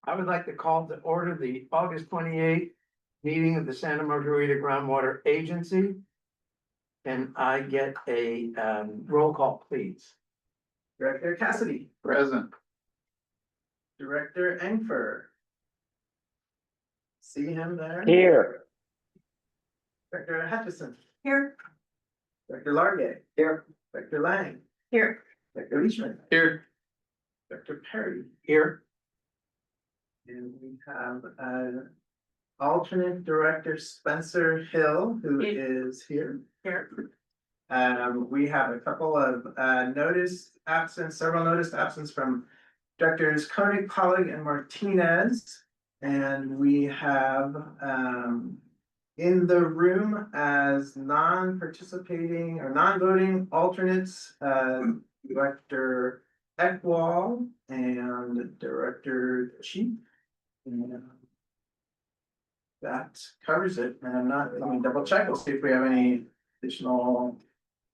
I would like to call to order the August 28th meeting of the Santa Margarita Groundwater Agency. Can I get a roll call, please? Director Cassidy, Present. Director Engfer. See him there? Here. Director Hutchison, Here. Director Largay. Here. Director Lang, Here. Director Leishman, Here. Director Perry, Here, and we have alternate Director Spencer Hill, who is here. Here. We have a couple of several notice absence from Directors Koenig, Pollig, and Martinez. And we have in the room as non-participating or non-voting alternates, Director Eckwall and Director Cheap. And that covers it, and let me double check, we'll see if we have any additional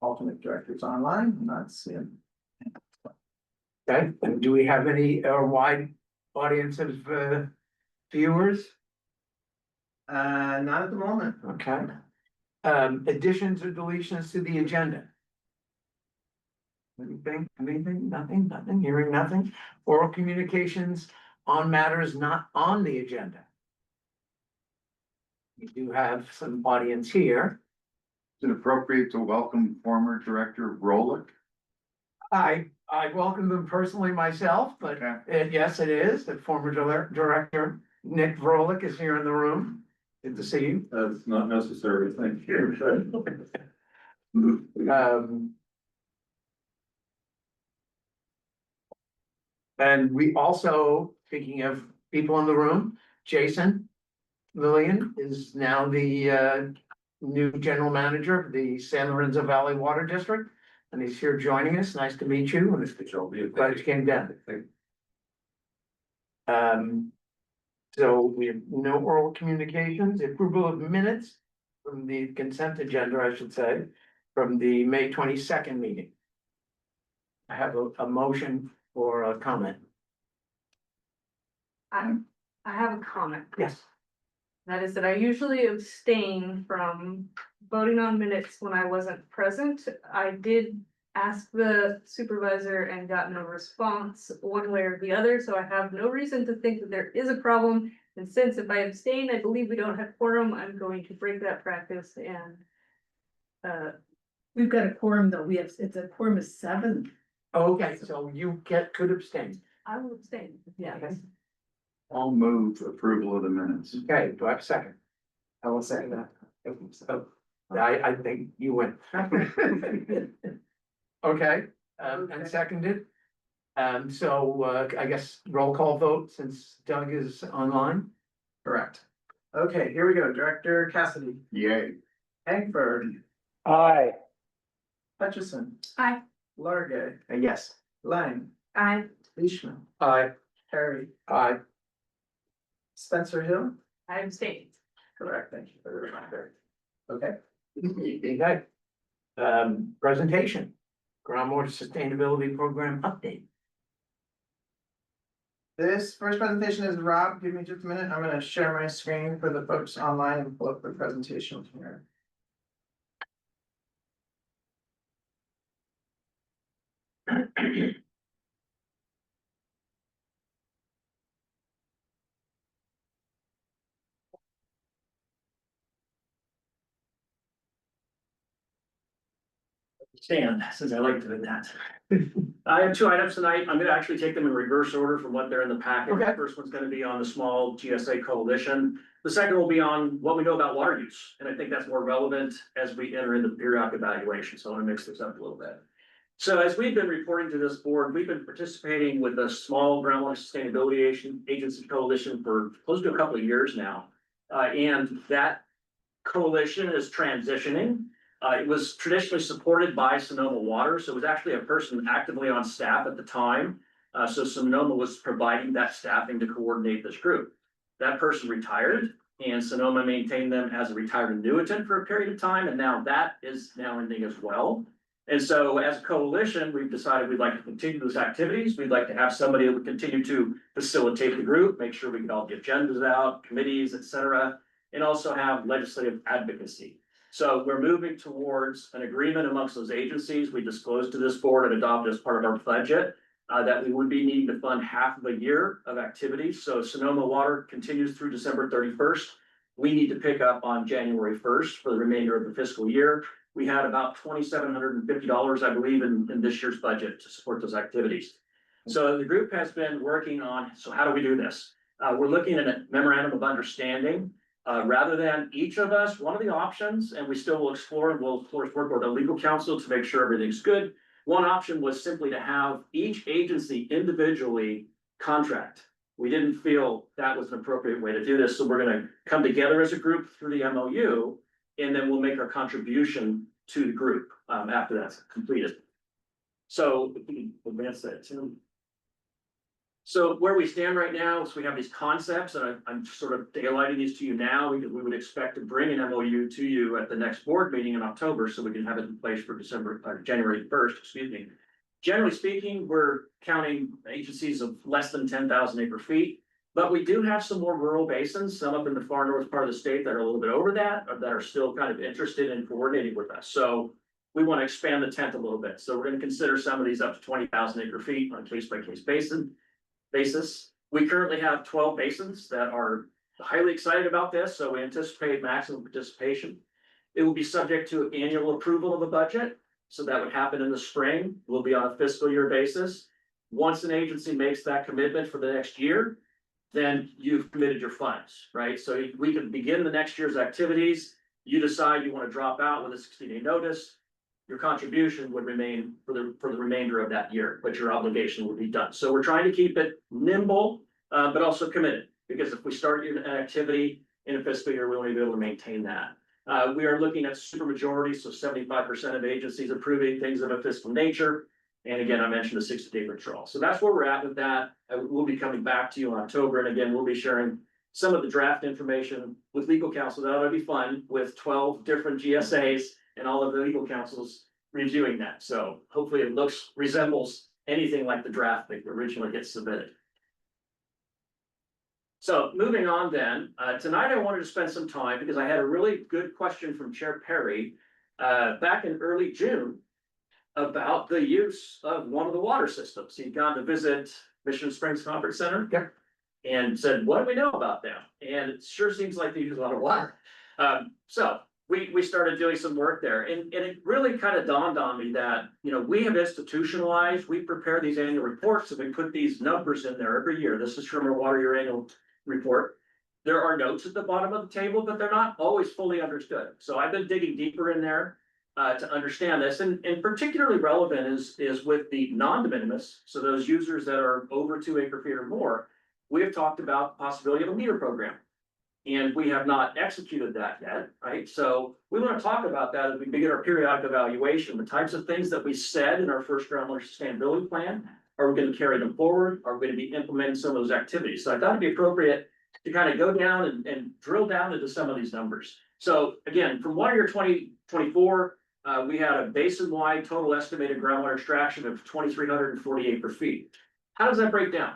alternate directors online. I'm not seeing. okay, and do we have any wide audience of viewers? Not at the moment. Okay. Additions or deletions to the agenda? Anything, nothing, hearing nothing. Oral communications on matters not on the agenda. We do have some audience here. Is it appropriate to welcome former Director Rolick? I welcome them personally myself, but Okay. yes, it is. The former director, Nick Vrolick, is here in the room. Good to see you. That's not necessary, thank you. And we also, speaking of people in the room, Jason Lillian is now the new general manager of the San Lorenzo Valley Water District. And he's here joining us. Nice to meet you. And glad you came down. So we have no oral communications, approval of minutes from the consent agenda, I should say, from the May 22nd meeting. I have a motion for a comment. I have a comment. Yes. That is that I usually abstain from voting on minutes when I wasn't present. I did ask the supervisor and got no response one way or the other, so I have no reason to think that there is a problem. And since if I abstain, I believe we don't have quorum, I'm going to break that practice and We've got a quorum though, it's a quorum of 7. Okay, so you could abstain. I will abstain. Yeah. Okay. I'll move approval of the minutes. Okay, do I have a second? I will say that. Oh, I think you win. Okay, and seconded. So I guess roll call vote since Doug is online. Correct. Okay, here we go. Director Cassidy, Yay. Engford, Aye. Hutchison, Aye. Largay, Yes. Lang, Aye. Leishman, Aye. Perry, Aye. Spencer Hill. I abstain. Correct, thank you for the reminder. Okay. Okay. Presentation, groundwater sustainability program update. This first presentation is Rob. Give me just a minute. I'm gonna share my screen for the folks online and pull up the presentation here. Stand, since I like doing that. I have 2 items tonight. I'm gonna actually take them in reverse order from what they're in the packet. Okay. The first one's gonna be on the small GSA coalition. The second will be on what we know about water use, and I think that's more relevant as we enter into the periodic evaluation, so I wanna mix this up a little bit. So as we've been reporting to this board, we've been participating with a small groundwater sustainability agency coalition for close to a couple of years now. And that coalition is transitioning. It was traditionally supported by Sonoma Water, so it was actually a person actively on staff at the time. So Sonoma was providing that staffing to coordinate this group. That person retired, and Sonoma maintained them as a retired annuitant for a period of time, and now that is now ending as well. And so as a coalition, we've decided we'd like to continue those activities. We'd like to have somebody that would continue to facilitate the group, make sure we can all get agendas out, committees, et cetera, and also have legislative advocacy. So we're moving towards an agreement amongst those agencies. We disclosed to this board and adopted as part of our budget that we would be needing to fund half of a year of activities. So Sonoma Water continues through December 31st. We need to pick up on January 1st for the remainder of the fiscal year. We had about $2,750, I believe, in this year's budget to support those activities. So the group has been working on, so how do we do this? We're looking at a memorandum of understanding. Rather than each of us, one of the options, and we still will explore, and we'll of course work with our legal counsel to make sure everything's good. One option was simply to have each agency individually contract. We didn't feel that was an appropriate way to do this, so we're gonna come together as a group through the MOU, and then we'll make our contribution to the group, after that's completed. So if we can advance that too. So where we stand right now is we have these concepts, and I'm sort of daylighting these to you now. We would expect to bring an MOU to you at the next board meeting in October, so we can have it in place for January 1st, excuse me. Generally speaking, we're counting agencies of less than 10,000 acre feet, but we do have some more rural basins, some up in the far north part of the state that are a little bit over that, or that are still kind of interested in coordinating with us. So we want to expand the tent a little bit. So we're going to consider some of these up to 20,000 acre feet on a case by case basis. We currently have 12 basins that are highly excited about this, so we anticipate maximum participation. It will be subject to annual approval of a budget, so that would happen in the spring. We'll be on a fiscal year basis. Once an agency makes that commitment for the next year, then you've committed your funds, right? So we can begin the next year's activities. You decide you want to drop out with a 60-day notice. Your contribution would remain for the remainder of that year, but your obligation would be done. So we're trying to keep it nimble, but also committed, because if we start an activity in a fiscal year, we want to be able to maintain that. We are looking at supermajority, so 75% of agencies approving things of a fiscal nature. And again, I mentioned the 60-day withdrawal. So that's where we're at with that. We'll be coming back to you in October, and again, we'll be sharing some of the draft information with legal counsel. That'll be fun, with 12 different GSAs and all of the legal counsels reviewing that. So hopefully it resembles anything like the draft that originally gets submitted. So moving on then, tonight I wanted to spend some time because I had a really good question from Chair Perry back in early June about the use of one of the water systems. He'd gone to visit Mission Springs Conference Center. Yeah. And said, what do we know about them? And it sure seems like they use a lot of water. So we started doing some work there, and it really kind of dawned on me that, you know, we have institutionalized, we prepare these annual reports, and we put these numbers in there every year. This is from our water year annual report. There are notes at the bottom of the table, but they're not always fully understood. So I've been digging deeper in there to understand this, and particularly relevant is with the non-de minimis. So those users that are over 2 acre feet or more, we have talked about the possibility of a meter program. And we have not executed that yet, right? So we want to talk about that as we begin our periodic evaluation, the types of things that we said in our first groundwater sustainability plan. Are we going to carry them forward? Are we going to be implementing some of those activities? So I thought it'd be appropriate to kind of go down and drill down into some of these numbers. So again, from water year 2024, we had a basin-wide total estimated groundwater extraction of 2,340 acre feet. How does that break down?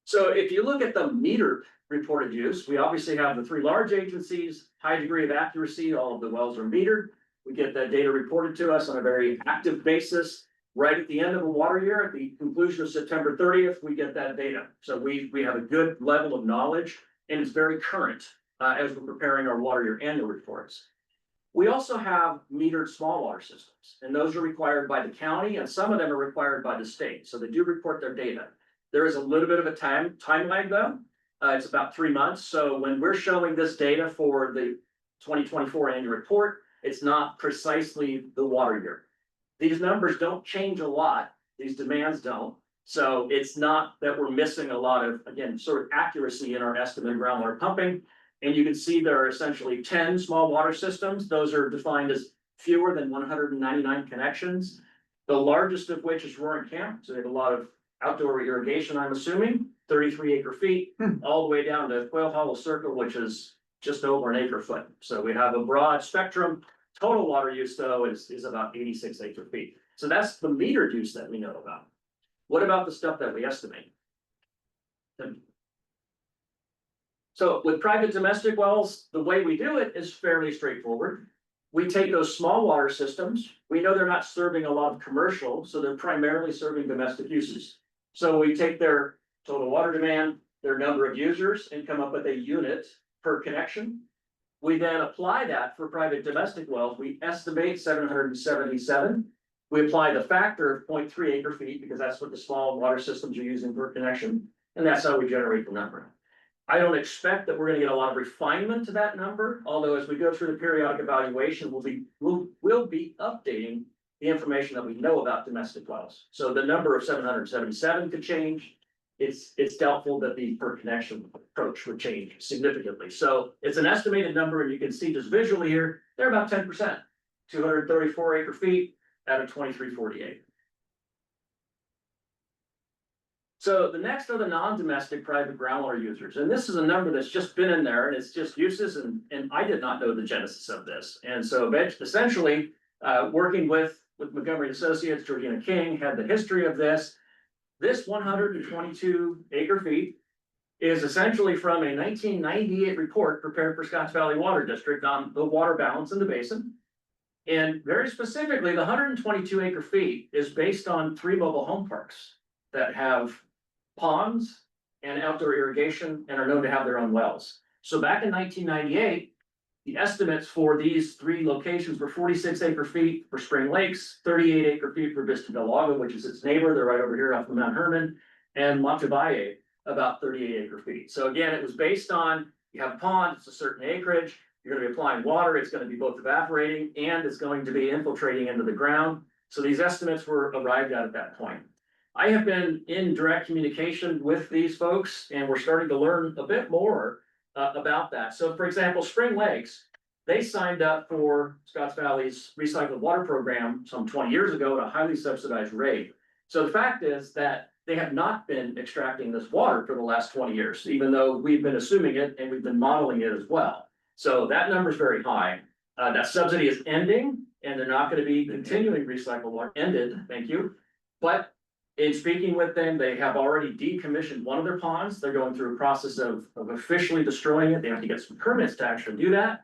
So if you look at the meter reported use, we obviously have the 3 large agencies, high degree of accuracy, all of the wells are metered. We get that data reported to us on a very active basis. Right at the end of a water year, at the conclusion of September 30th, we get that data. So we have a good level of knowledge, and it's very current as we're preparing our water year annual reports. We also have metered small water systems, and those are required by the county, and some of them are required by the state. So they do report their data. There is a little bit of a time lag though. It's about 3 months. So when we're showing this data for the 2024 annual report, it's not precisely the water year. These numbers don't change a lot. These demands don't. So it's not that we're missing a lot of, again, sort of accuracy in our estimate of groundwater pumping. And you can see there are essentially 10 small water systems. Those are defined as fewer than 199 connections. The largest of which is Roaring Camp. So they have a lot of outdoor irrigation, I'm assuming, 33 acre feet, all the way down to Quail Hollow Circle, which is just over an acre foot. So we have a broad spectrum Total water use though is about 86 acre feet. So that's the metered use that we know about. What about the stuff that we estimate? So with private domestic wells, the way we do it is fairly straightforward. We take those small water systems, we know they're not serving a lot of commercial, so they're primarily serving domestic uses. So we take their total water demand, their number of users, and come up with a unit per connection. We then apply that for private domestic wells, we estimate 777. We apply the factor of 0.3 acre feet, because that's what the small water systems are using per connection, and that's how we generate the number. I don't expect that we're gonna get a lot of refinement to that number, although as we go through the periodic evaluation, we'll be updating the information that we know about domestic wells. So the number of 777 could change. It's doubtful that the per connection approach would change significantly. So it's an estimated number, and you can see just visually here, they're about 10%, 234 acre feet out of 2348. So the next are the non-domestic private groundwater users, and this is a number that's just been in there, and it's just uses, and I did not know the genesis of this. And so essentially, working with Montgomery and Associates, Georgina King had the history of this. This 122 acre feet is essentially from a 1998 report prepared for Scotts Valley Water District on the water balance in the basin. And very specifically, the 122 acre feet is based on 3 mobile home parks that have ponds and outdoor irrigation and are known to have their own wells. So back in 1998, the estimates for these 3 locations were 46 acre feet for Spring Lakes, 38 acre feet for Vista del Lago, which is its neighbor, they're right over here off of Mount Herman, and Montevalle, about 38 acre feet. So again, it was based on, you have a pond, it's a certain acreage, you're gonna be applying water, it's gonna be both evaporating and it's going to be infiltrating into the ground. So these estimates were arrived at that point. I have been in direct communication with these folks, and we're starting to learn a bit more about that. So for example, Spring Lakes, they signed up for Scotts Valley's recycled water program some 20 years ago at a highly subsidized rate. So the fact is that they have not been extracting this water for the last 20 years, even though we've been assuming it and we've been modeling it as well. So that number is very high. That subsidy is ending, and they're not gonna be continuing recycled water, ended, thank you. But in speaking with them, they have already decommissioned one of their ponds. They're going through a process of officially destroying it. They have to get some permits to actually do that.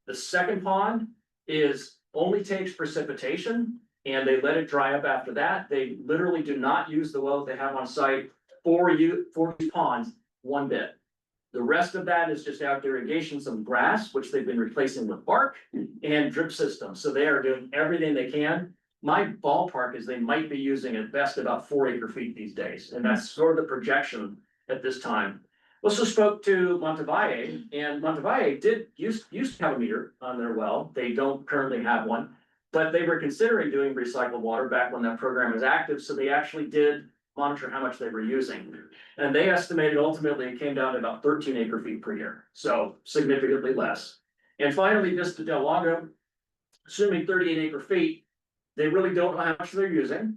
The second pond only takes precipitation, and they let it dry up after that. They literally do not use the wells they have on site for these ponds one bit. The rest of that is just outdoor irrigation, some grass, which they've been replacing with bark, and drip systems. So they are doing everything they can. My ballpark is they might be using at best about 4 acre feet these days, and that's sort of the projection at this time. Also spoke to Montevalle, and Montevalle used to have a meter on their well. They don't currently have one, but they were considering doing recycled water back when that program was active, so they actually did monitor how much they were using. And they estimated ultimately it came down to about 13 acre feet per year, so significantly less. And finally, Vista del Lago, assuming 38 acre feet, they really don't know how much they're using.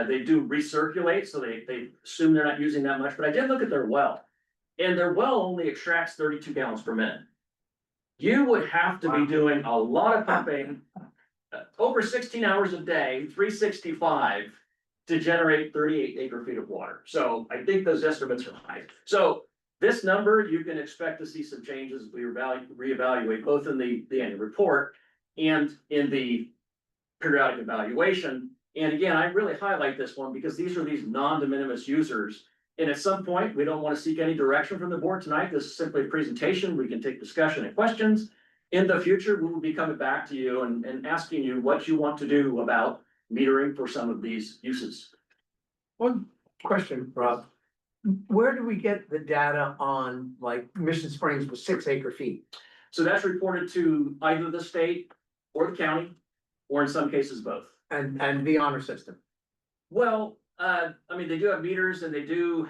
They do recirculate, so they assume they're not using that much, but I did look at their well. And their well only extracts 32 gallons per minute. You would have to be doing a lot of pumping, over 16 hours a day, 365, to generate 38 acre feet of water. So I think those estimates are high. So this number, you can expect to see some changes as we reevaluate both in the annual report and in the periodic evaluation. And again, I really highlight this one because these are these non-de minimis users. And at some point, we don't want to seek any direction from the board tonight. This is simply a presentation. We can take discussion and questions. In the future, we will be coming back to you and asking you what you want to do about metering for some of these uses. One question, Rob. Where do we get the data on, like, Mission Springs was 6 acre feet? So that's reported to either the state or the county, or in some cases, both. And the honor system? Well, I mean, they do have meters and they do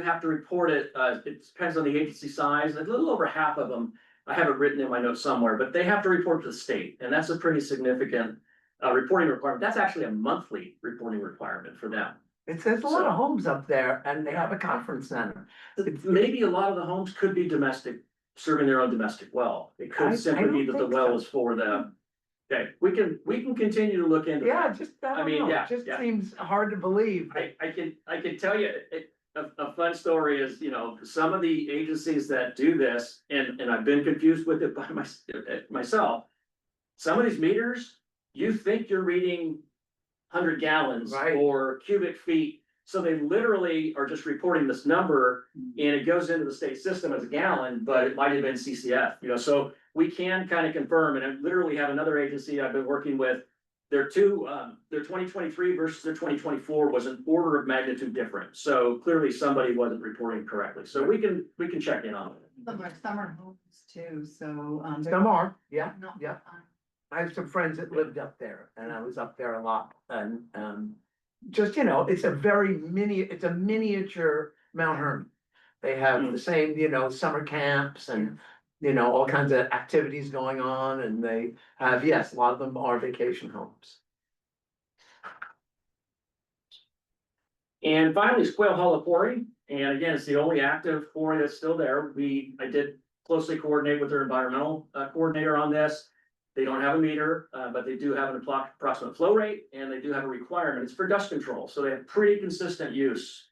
have to report it. It depends on the agency size. A little over half of them, I have it written in my notes somewhere, but they have to report to the state, and that's a pretty significant reporting requirement. That's actually a monthly reporting requirement for them. It says a lot of homes up there and they have a conference center. Maybe a lot of the homes could be domestic, serving their own domestic well. It I could simply be don't that the think well so. is for the Okay, we can continue to look into Yeah, that. just, I I don't mean, know, yeah, it just yeah. seems hard to believe. I can tell you, a fun story is, you know, some of the agencies that do this, and I've been confused with it by myself. Some of these meters, you think you're reading 100 gallons Right. or cubic feet. So they literally are just reporting this number and it goes into the state system as a gallon, but it might have been CCF, you know, so we can kind of confirm, and I literally have another agency I've been working with. Their 2023 versus their 2024 was an order of magnitude different, so clearly somebody wasn't reporting correctly, so we can check in on it. Some are homes too, so, Some are, yeah, not. yeah. I have some friends that lived up there and I was up there a lot and, just, you know, it's a miniature Mount Hermon. They have the same, you know, summer camps and, you know, all kinds of activities going on and they have, yes, a lot of them are vacation homes. And finally, is Quail Hollow Quarry, and again, it's the only active quarry that's still there. I did closely coordinate with their environmental coordinator on this. They don't have a meter, but they do have an approximate flow rate, and they do have a requirement. It's for dust control, so they have pretty consistent use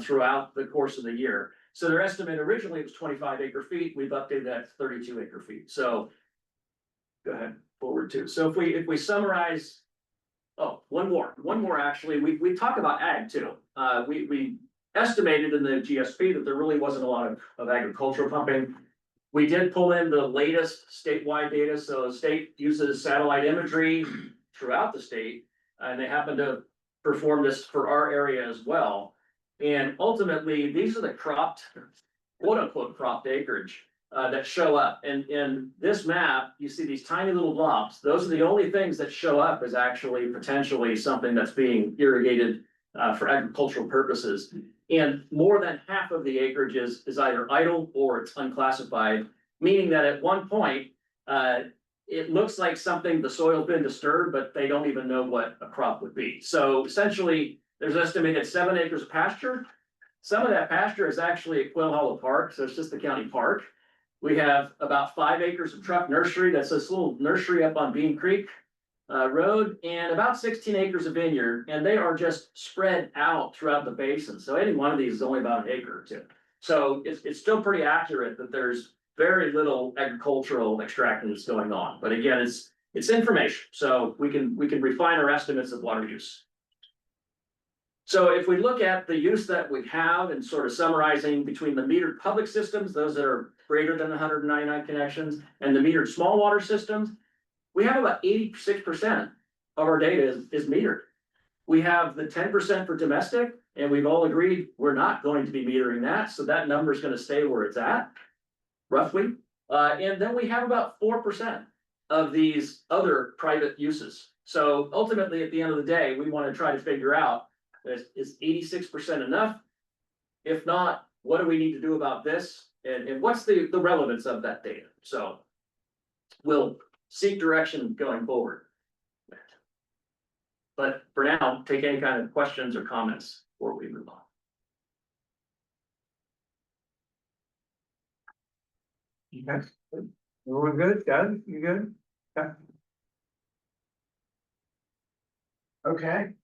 throughout the course of the year. So their estimate originally was 25 acre feet. We've updated that to 32 acre feet. So go ahead, forward two. So if we summarize. Oh, one more actually, we talk about ag too. We estimated in the GSP that there really wasn't a lot of agricultural pumping. We did pull in the latest statewide data, so the state uses satellite imagery throughout the state. And they happen to perform this for our area as well. And ultimately, these are the cropped, quote unquote, cropped acreage. That show up, and in this map, you see these tiny little blobs, those are the only things that show up as actually potentially something that's being irrigated. For agricultural purposes, and more than half of the acreage is either idle or it's unclassified. Meaning that at one point, it looks like something, the soil's been disturbed, but they don't even know what a crop would be. So essentially, there's estimated 7 acres of pasture. Some of that pasture is actually at Quail Hollow Park, so it's just the county park. We have about 5 acres of truck nursery, that's this little nursery up on Bean Creek Road, and about 16 acres of vineyard, and they are just spread out throughout the basin. So any one of these is only about an acre or two. So it's still pretty accurate that there's very little agricultural extractions going on. But again, it's information, so we can refine our estimates of water use. So if we look at the use that we have and sort of summarizing between the metered public systems, those that are greater than 199 connections, and the metered small water systems, we have about 86% of our data is metered. We have the 10% for domestic, and we've all agreed we're not going to be metering that, so that number is going to stay where it's at, roughly. And then we have about 4% of these other private uses. So ultimately, at the end of the day, we want to try to figure out, is 86% enough? If not, what do we need to do about this? And what's the relevance of that data? So we'll seek direction going forward. But for now, take any kind of questions or comments before we move on. Okay, we're good, Doug, you good? Yeah. Okay.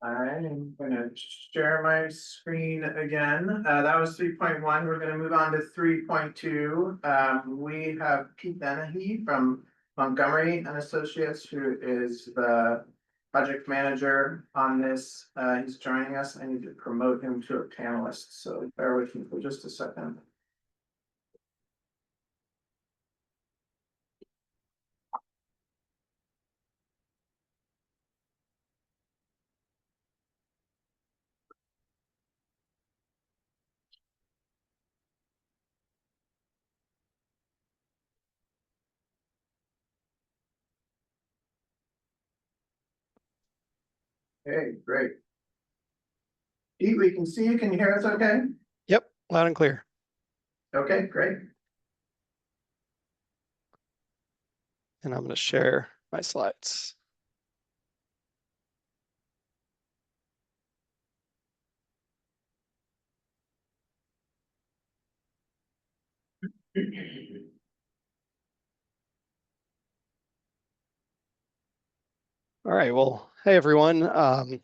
I'm gonna share my screen again. That was 3.1. We're gonna move on to 3.2. We have Pete Dennehy from Montgomery and Associates, who is the project manager on this. He's joining us. I need to promote him to a panelist, so bear with me for just a second. Okay, great. Pete, we can see you. Can you hear us okay? Yep, loud and clear. Okay, great. And I'm going to share my slides. All right, well, hey everyone. I've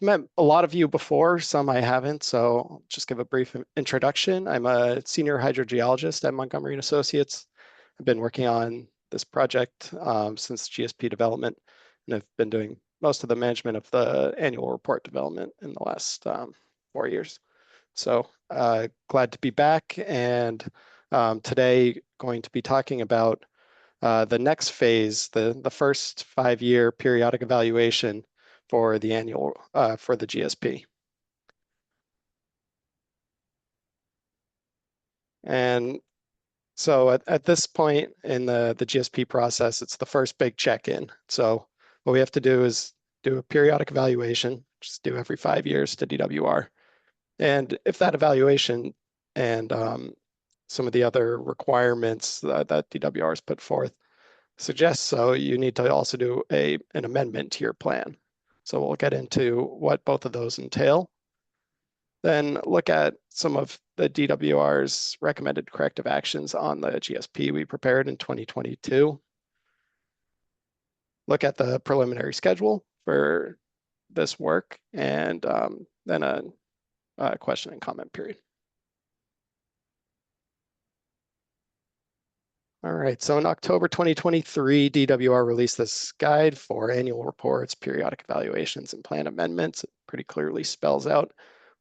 met a lot of you before, some I haven't, so I'll just give a brief introduction. I'm a senior hydrogeologist at Montgomery and Associates. I've been working on this project since GSP development, and I've been doing most of the management of the annual report development in the last 4 years. So glad to be back, and today going to be talking about the next phase, the first 5-year periodic evaluation for the annual for the GSP. And so at this point in the GSP process, it's the first big check-in. So what we have to do is do a periodic evaluation, just do every 5 years to DWR. And if that evaluation and some of the other requirements that DWR has put forth suggests so, you need to also do an amendment to your plan. So we'll get into what both of those entail. Then look at some of the DWR's recommended corrective actions on the GSP we prepared in 2022. Look at the preliminary schedule for this work, and then a question and comment period. All right, so in October 2023, DWR released this guide for annual reports, periodic evaluations, and plan amendments. It pretty clearly spells out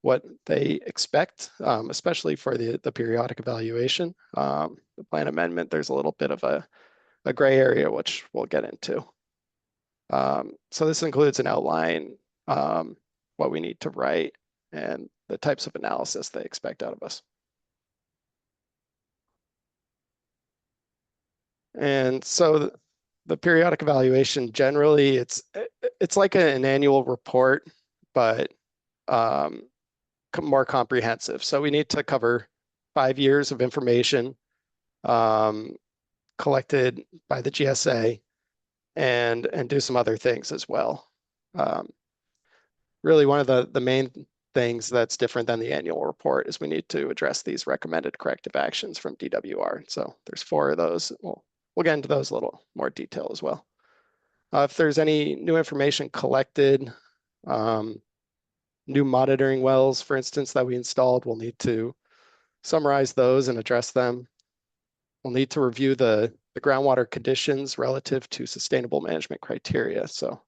what they expect, especially for the periodic evaluation. The plan amendment, there's a little bit of a gray area, which we'll get into. So this includes an outline, what we need to write, and the types of analysis they expect out of us. And so the periodic evaluation, generally, it's like an annual report, but more comprehensive. So we need to cover 5 years of information collected by the GSA and do some other things as well. Really, one of the main things that's different than the annual report is we need to address these recommended corrective actions from DWR. So there's 4 of those. We'll get into those a little more detail as well. If there's any new information collected, new monitoring wells, for instance, that we installed, we'll need to summarize those and address them. We'll need to review the groundwater conditions relative to sustainable management criteria. So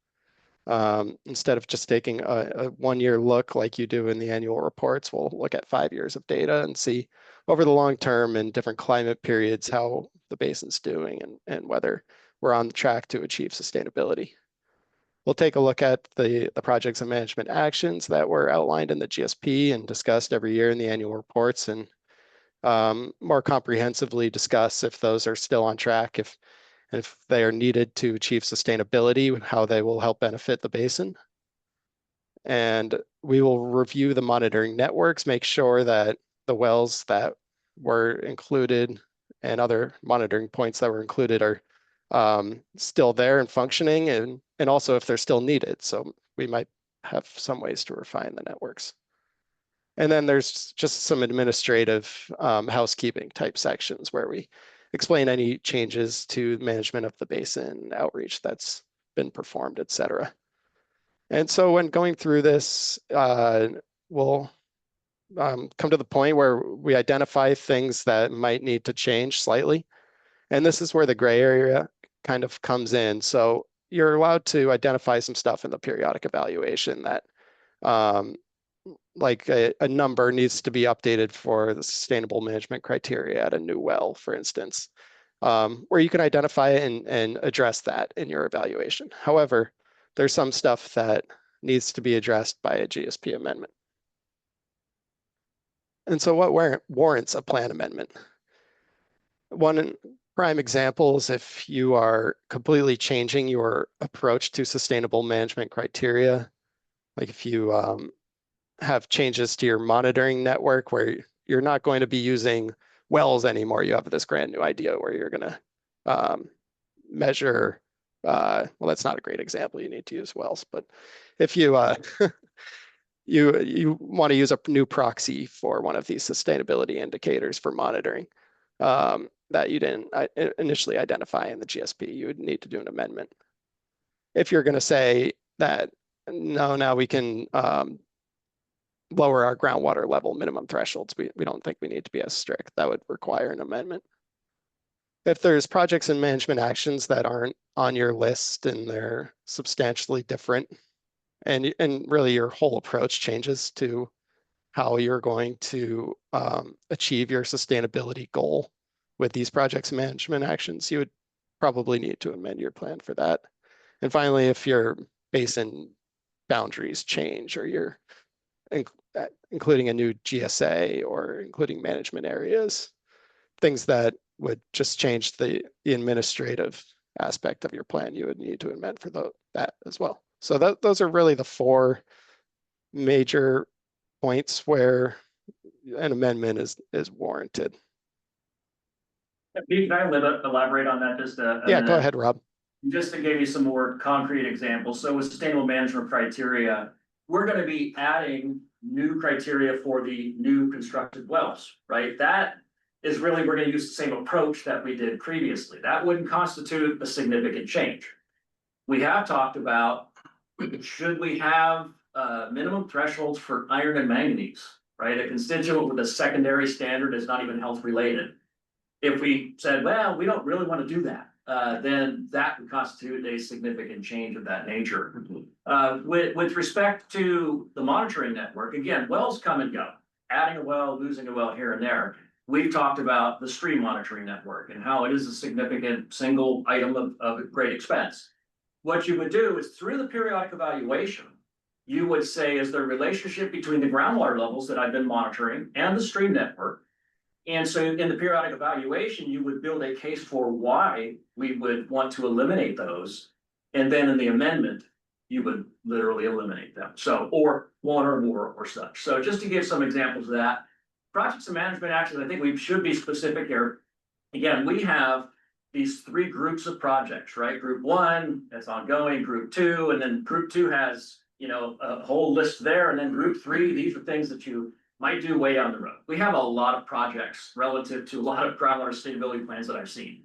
instead of just taking a 1-year look like you do in the annual reports, we'll look at 5 years of data and see over the long term and different climate periods how the basin's doing and whether we're on track to achieve sustainability. We'll take a look at the projects and management actions that were outlined in the GSP and discussed every year in the annual reports, and more comprehensively discuss if those are still on track, if they are needed to achieve sustainability, how they will help benefit the basin. And we will review the monitoring networks, make sure that the wells that were included and other monitoring points that were included are still there and functioning, and also if they're still needed. So we might have some ways to refine the networks. And then there's just some administrative housekeeping type sections where we explain any changes to management of the basin, outreach that's been performed, et cetera. And so when going through this, we'll come to the point where we identify things that might need to change slightly. And this is where the gray area kind of comes in. So you're allowed to identify some stuff in the periodic evaluation that like a number needs to be updated for the sustainable management criteria at a new well, for instance, where you can identify it and address that in your evaluation. However, there's some stuff that needs to be addressed by a GSP amendment. And so what warrants a plan amendment? One prime example is if you are completely changing your approach to sustainable management criteria, like if you have changes to your monitoring network where you're not going to be using wells anymore. You have this grand new idea where you're going to measure, well, that's not a great example. You need to use wells, but if you you want to use a new proxy for one of these sustainability indicators for monitoring that you didn't initially identify in the GSP, you would need to do an amendment. if you're gonna say that, no, now we can lower our groundwater level minimum thresholds, we don't think we need to be as strict. That would require an amendment. If there's projects and management actions that aren't on your list and they're substantially different, and really your whole approach changes to how you're going to achieve your sustainability goal with these projects and management actions, you would probably need to amend your plan for that. And finally, if your basin boundaries change or you're including a new GSA or including management areas, things that would just change the administrative aspect of your plan, you would need to amend for that as well. So those are really the four major points where an amendment is warranted. Pete, can I elaborate on that just a Yeah, go minute? ahead, Rob. Just to give you some more concrete examples. So with sustainable management criteria, we're going to be adding new criteria for the new constructed wells, right? That is really, we're going to use the same approach that we did previously. That wouldn't constitute a significant change. We have talked about, should we have minimum thresholds for iron and manganese, right? A constituent with a secondary standard is not even health related. If we said, well, we don't really want to do that, then that would constitute a significant change of that nature. With respect to the monitoring network, again, wells come and go. Adding a well, losing a well here and there. We've talked about the stream monitoring network and how it is a significant single item of great expense. What you would do is through the periodic evaluation, you would say, is there a relationship between the groundwater levels that I've been monitoring and the stream network? And so in the periodic evaluation, you would build a case for why we would want to eliminate those. And then in the amendment, you would literally eliminate them. So, or one or more or such. So just to give some examples of that, projects and management actions, I think we should be specific here. Again, we have these three groups of projects, right? Group one, that's ongoing, group two, and then group two has, you know, a whole list there. And then group three, these are things that you might do way down the road. We have a lot of projects relative to a lot of groundwater sustainability plans that I've seen.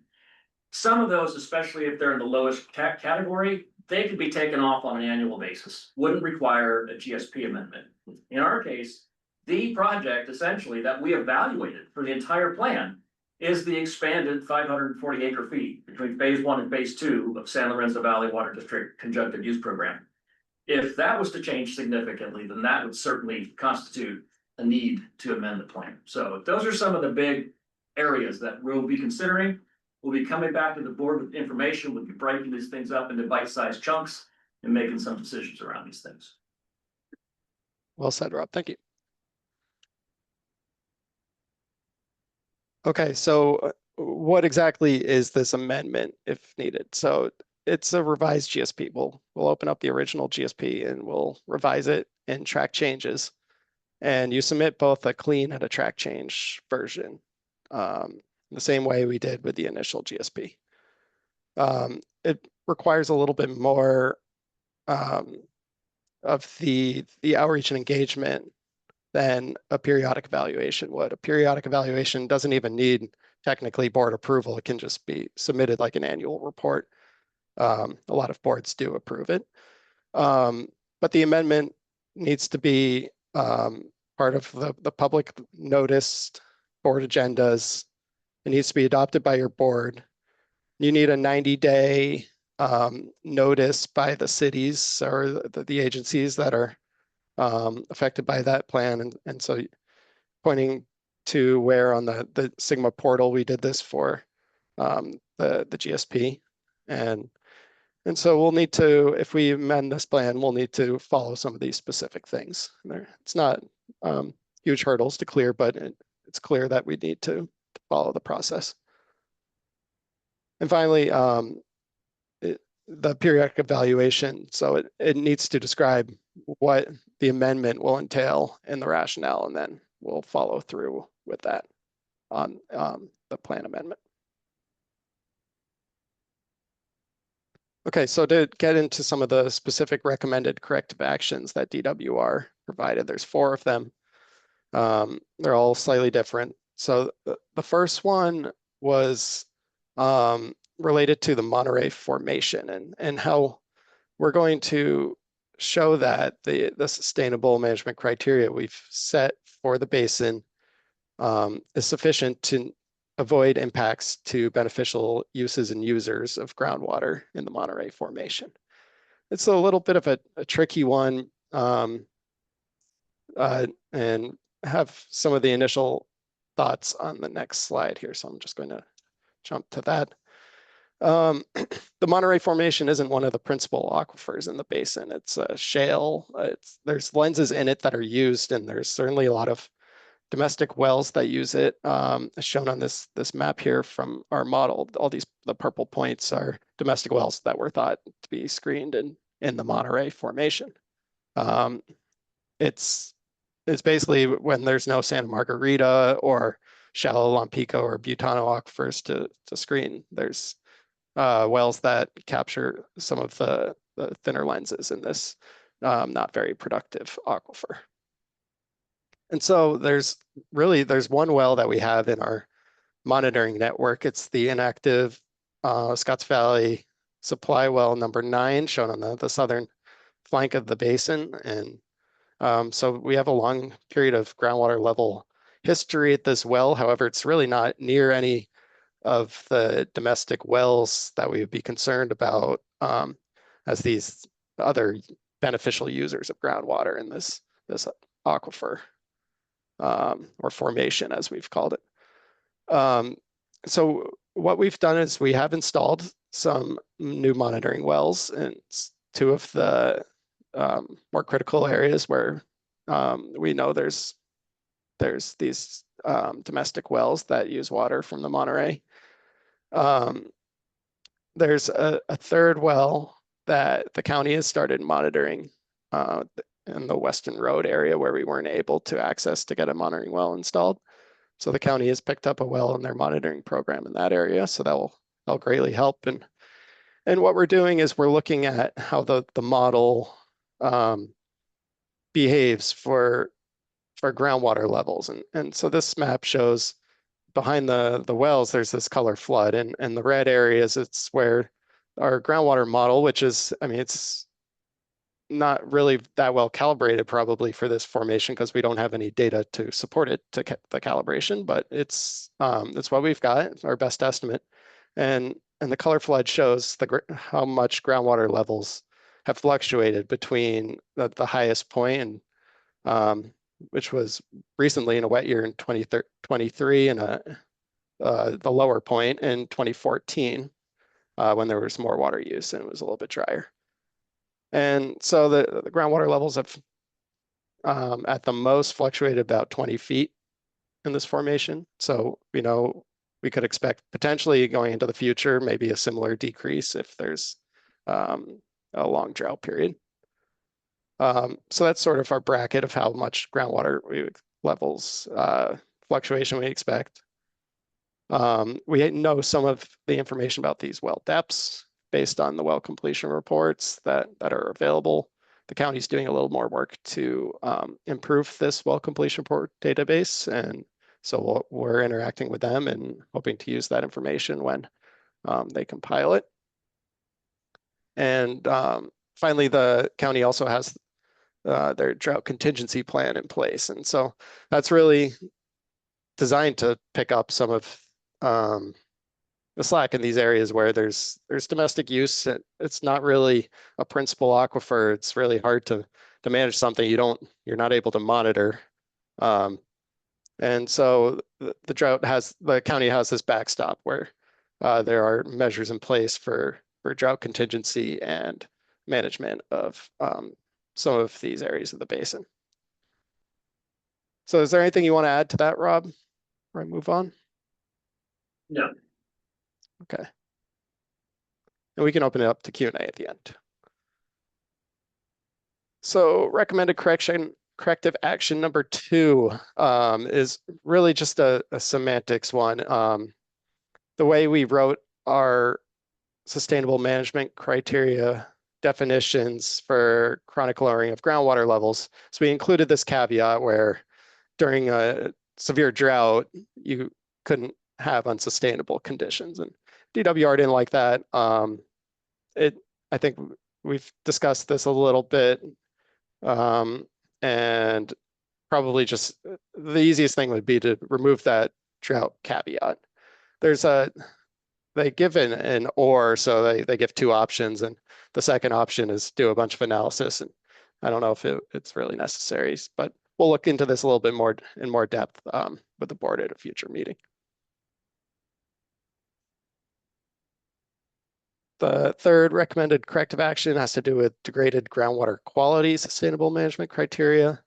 Some of those, especially if they're in the lowest category, they could be taken off on an annual basis, wouldn't require a GSP amendment. In our case, the project essentially that we evaluated for the entire plan is the expanded 540 acre feet between phase one and phase two of San Lorenzo Valley Water District Conjunctive Use Program. If that was to change significantly, then that would certainly constitute a need to amend the plan. So those are some of the big areas that we'll be considering. We'll be coming back to the board with information. We'll be breaking these things up into bite-sized chunks and making some decisions around these things. Well said, Rob. Thank you. Okay, so what exactly is this amendment if needed? So it's a revised GSP. We'll open up the original GSP and we'll revise it and track changes. And you submit both a clean and a track change version, the same way we did with the initial GSP. It requires a little bit more of the outreach and engagement than a periodic evaluation would. A periodic evaluation doesn't even need technically board approval. It can just be submitted like an annual report. A lot of boards do approve it. But the amendment needs to be part of the public noticed board agendas. It needs to be adopted by your board. You need a 90-day notice by the cities or the agencies that are affected by that plan. And so pointing to where on the Sigma portal we did this for the GSP. And so we'll need to, if we amend this plan, we'll need to follow some of these specific things. It's not huge hurdles to clear, but it's clear that we need to follow the process. And finally, the periodic evaluation. So it needs to describe what the amendment will entail in the rationale, and then we'll follow through with that on the plan amendment. Okay, so to get into some of the specific recommended corrective actions that DWR provided, there's 4 of them. They're all slightly different. So the first one was related to the Monterey Formation and how we're going to show that the sustainable management criteria we've set for the basin is sufficient to avoid impacts to beneficial uses and users of groundwater in the Monterey Formation. It's a little bit of a tricky one, and have some of the initial thoughts on the next slide here. So I'm just going to jump to that. The Monterey Formation isn't one of the principal aquifers in the basin. It's a shale. There's lenses in it that are used, and there's certainly a lot of domestic wells that use it. As shown on this map here from our model, all the purple points are domestic wells that were thought to be screened in the Monterey Formation. It's basically when there's no Santa Margarita or shallow Lompico or Butano aquifers to screen. There's wells that capture some of the thinner lenses in this not very productive aquifer. And so there's one well that we have in our monitoring network. It's the inactive Scotts Valley supply well number 9, shown on the southern flank of the basin. And so we have a long period of groundwater level history at this well. However, it's really not near any of the domestic wells that we would be concerned about as these other beneficial users of groundwater in this aquifer or formation, as we've called it. So what we've done is we have installed some new monitoring wells in 2 of the more critical areas where we know there's these domestic wells that use water from the Monterey. There's a 3rd well that the county has started monitoring in the Weston Road area where we weren't able to access to get a monitoring well installed. So the county has picked up a well in their monitoring program in that area. So that'll greatly help. And what we're doing is we're looking at how the model behaves for groundwater levels. And so this map shows behind the wells, there's this color flood, and the red areas, it's where our groundwater model, which is, I mean, it's not really that well calibrated probably for this formation because we don't have any data to support it to the calibration, but it's what we've got. It's our best estimate. And the color flood shows how much groundwater levels have fluctuated between the highest point, and which was recently in a wet year in 2023, and the lower point in 2014 when there was more water use and it was a little bit drier. And so the groundwater levels have at the most fluctuated about 20 feet in this formation. So we know we could expect potentially going into the future, maybe a similar decrease if there's a long drought period. So that's sort of our bracket of how much groundwater levels fluctuation we expect. We know some of the information about these well depths based on the well completion reports that are available. The county's doing a little more work to improve this well completion report database. And so we're interacting with them and hoping to use that information when they compile it. And finally, the county also has their drought contingency plan in place. And so that's really designed to pick up some of the slack in these areas where there's domestic use. It's not really a principal aquifer. It's really hard to manage something you're not able to monitor. And so the county has this backstop where there are measures in place for drought contingency and management of some of these areas of the basin. So is there anything you want to add to that, Rob, before I move on? No. Okay. And we can open it up to Q&A at the end. So recommended corrective action number 2 is really just a semantics one. The way we wrote our sustainable management criteria definitions for chronic lowering of groundwater levels. So we included this caveat where during a severe drought, you couldn't have unsustainable conditions. And DWR didn't like that. I think we've discussed this a little bit. And probably just the easiest thing would be to remove that drought caveat. They give an or, so they give two options, and the second option is do a bunch of analysis. And I don't know if it's really necessary, but we'll look into this a little bit more in more depth with the board at a future meeting. The third recommended corrective action has to do with degraded groundwater quality sustainable management criteria.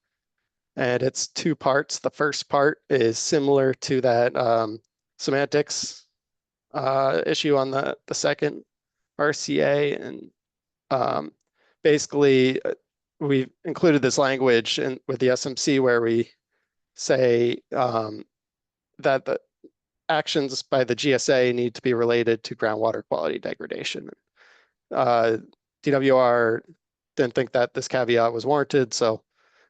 And it's two parts. The first part is similar to that semantics issue on the second RCA. And basically, we've included this language with the SMC where we say that the actions by the GSA need to be related to groundwater quality degradation. DWR didn't think that this caveat was warranted, so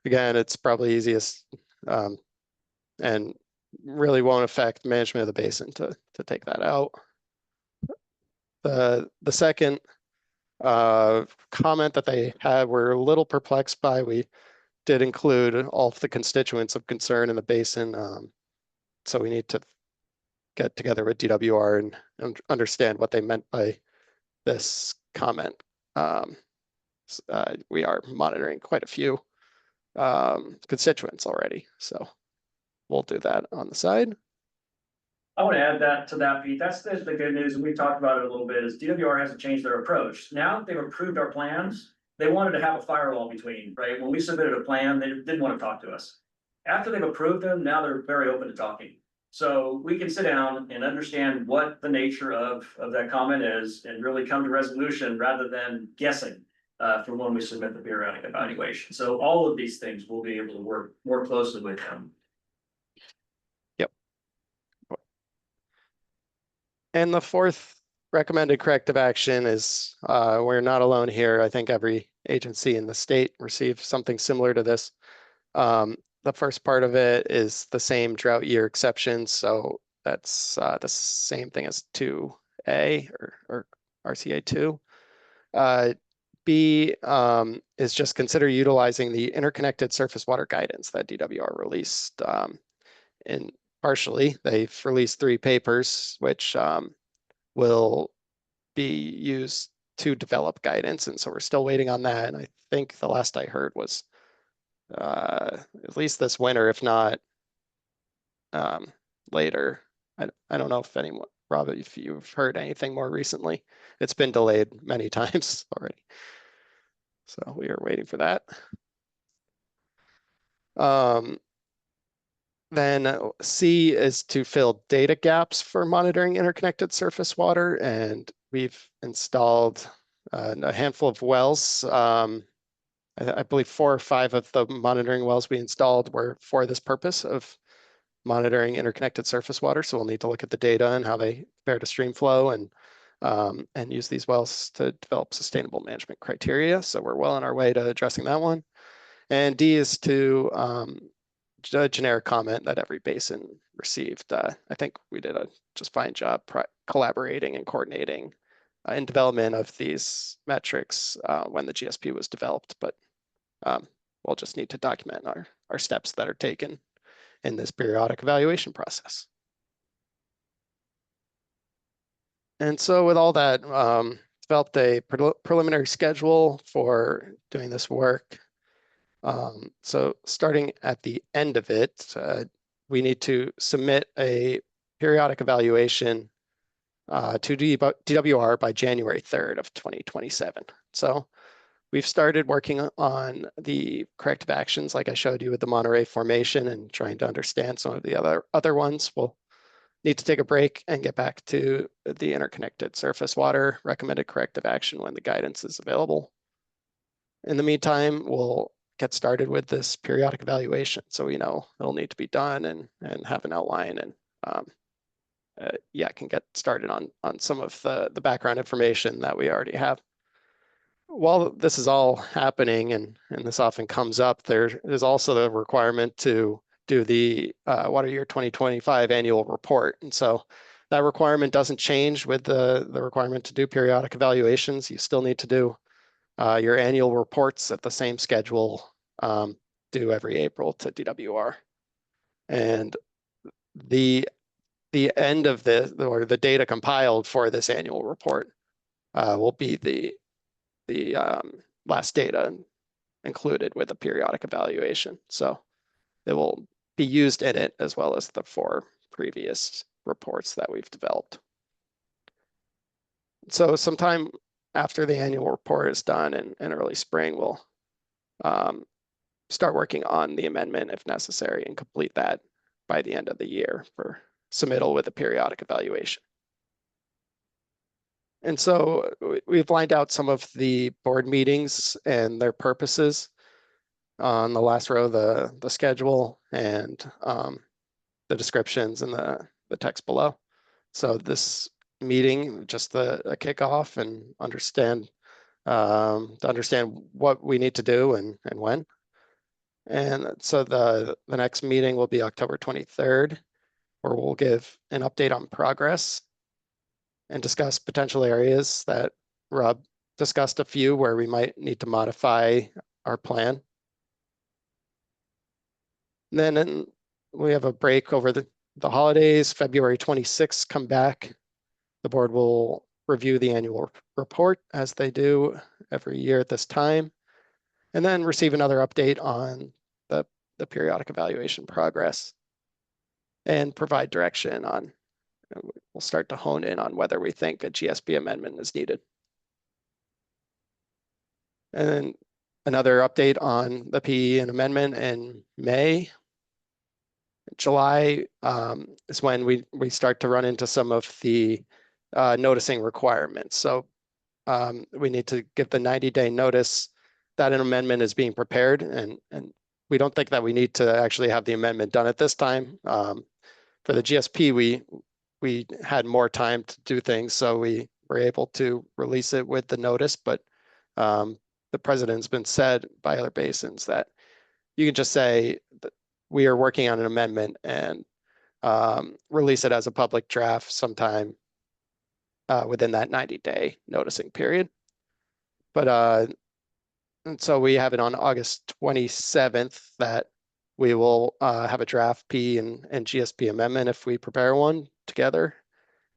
again, it's probably easiest and really won't affect management of the basin to take that out. The second comment that they had were a little perplexed by. We did include all of the constituents of concern in the basin, so we need to get together with DWR and understand what they meant by this comment. We are monitoring quite a few constituents already, so we'll do that on the side. I want to add that to that, Pete. That's the good news, and we've talked about it a little bit, is DWR hasn't changed their approach. Now that they've approved our plans, they wanted to have a firewall between, right? When we submitted a plan, they didn't want to talk to us. After they've approved them, now they're very open to talking. So we can sit down and understand what the nature of that comment is and really come to resolution rather than guessing from when we submit the periodic evaluation. So all of these things we'll be able to work more closely with them. Yep. And the fourth recommended corrective action is we're not alone here. I think every agency in the state received something similar to this. The first part of it is the same drought year exception. So that's the same thing as 2A or RCA 2. B is just consider utilizing the interconnected surface water guidance that DWR released. And partially, they've released 3 papers, which will be used to develop guidance. And so we're still waiting on that. And I think the last I heard was at least this winter, if not later. I don't know if anyone, Rob, if you've heard anything more recently. It's been delayed many times already. So we are waiting for that. Then C is to fill data gaps for monitoring interconnected surface water. And we've installed a handful of wells. I believe 4 or 5 of the monitoring wells we installed were for this purpose of monitoring interconnected surface water. So we'll need to look at the data and how they compare to stream flow and use these wells to develop sustainable management criteria. So we're well on our way to addressing that one. And D is to a generic comment that every basin received. I think we did a just fine job collaborating and coordinating in development of these metrics when the GSP was developed, but we'll just need to document our steps that are taken in this periodic evaluation process. And so with all that, developed a preliminary schedule for doing this work. So starting at the end of it, we need to submit a periodic evaluation to DWR by January 3rd of 2027. So we've started working on the corrective actions, like I showed you with the Monterey Formation, and trying to understand some of the other ones. We'll need to take a break and get back to the interconnected surface water recommended corrective action when the guidance is available. In the meantime, we'll get started with this periodic evaluation so we know it'll need to be done and have an outline, and can get started on some of the background information that we already have. While this is all happening, and this often comes up, there is also the requirement to do the water year 2025 annual report. And so that requirement doesn't change with the requirement to do periodic evaluations. You still need to do Your annual reports at the same schedule, due every April to DWR. And the end of or the data compiled for this annual report will be the last data included with the periodic evaluation. So it will be used in it as well as the 4 previous reports that we've developed. So sometime after the annual report is done in early spring, we'll start working on the amendment if necessary and complete that by the end of the year for submittal with a periodic evaluation. And so we've lined out some of the board meetings and their purposes on the last row, the schedule and the descriptions and the text below. So this meeting, just a kickoff and to understand what we need to do and when. And so the next meeting will be October 23rd, where we'll give an update on progress and discuss potential areas that Rob discussed a few where we might need to modify our plan. Then we have a break over the holidays. February 26th, come back. The board will review the annual report as they do every year at this time, and then receive another update on the periodic evaluation progress and provide direction on, we'll start to hone in on whether we think a GSP amendment is needed. And then another update on the PE and amendment in May. July is when we start to run into some of the noticing requirements. So we need to give the 90-day notice that an amendment is being prepared, and we don't think that we need to actually have the amendment done at this time. For the GSP, we had more time to do things, so we were able to release it with the notice, but the precedent's been said by other basins that you can just say that we are working on an amendment and release it as a public draft sometime within that 90-day noticing period. But and so we have it on August 27th that we will have a draft P and GSP amendment if we prepare one together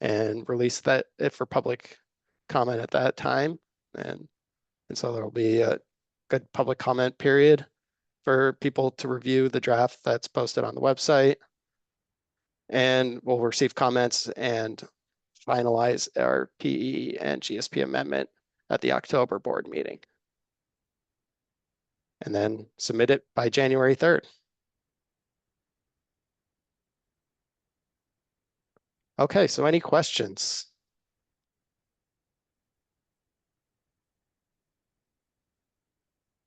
and release it for public comment at that time. And so there will be a good public comment period for people to review the draft that's posted on the website. And we'll receive comments and finalize our PE and GSP amendment at the October board meeting. And then submit it by January 3rd. Okay, so any questions?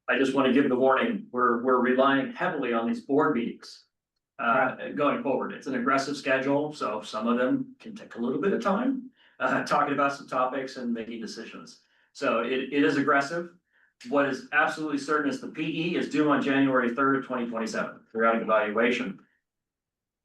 I just want to give the warning, we're relying heavily on these board meetings. Going forward, it's an aggressive schedule, so some of them can take a little bit of time, talking about some topics and making decisions. So it is aggressive. What is absolutely certain is the PE is due on January 3rd of 2027, periodic evaluation.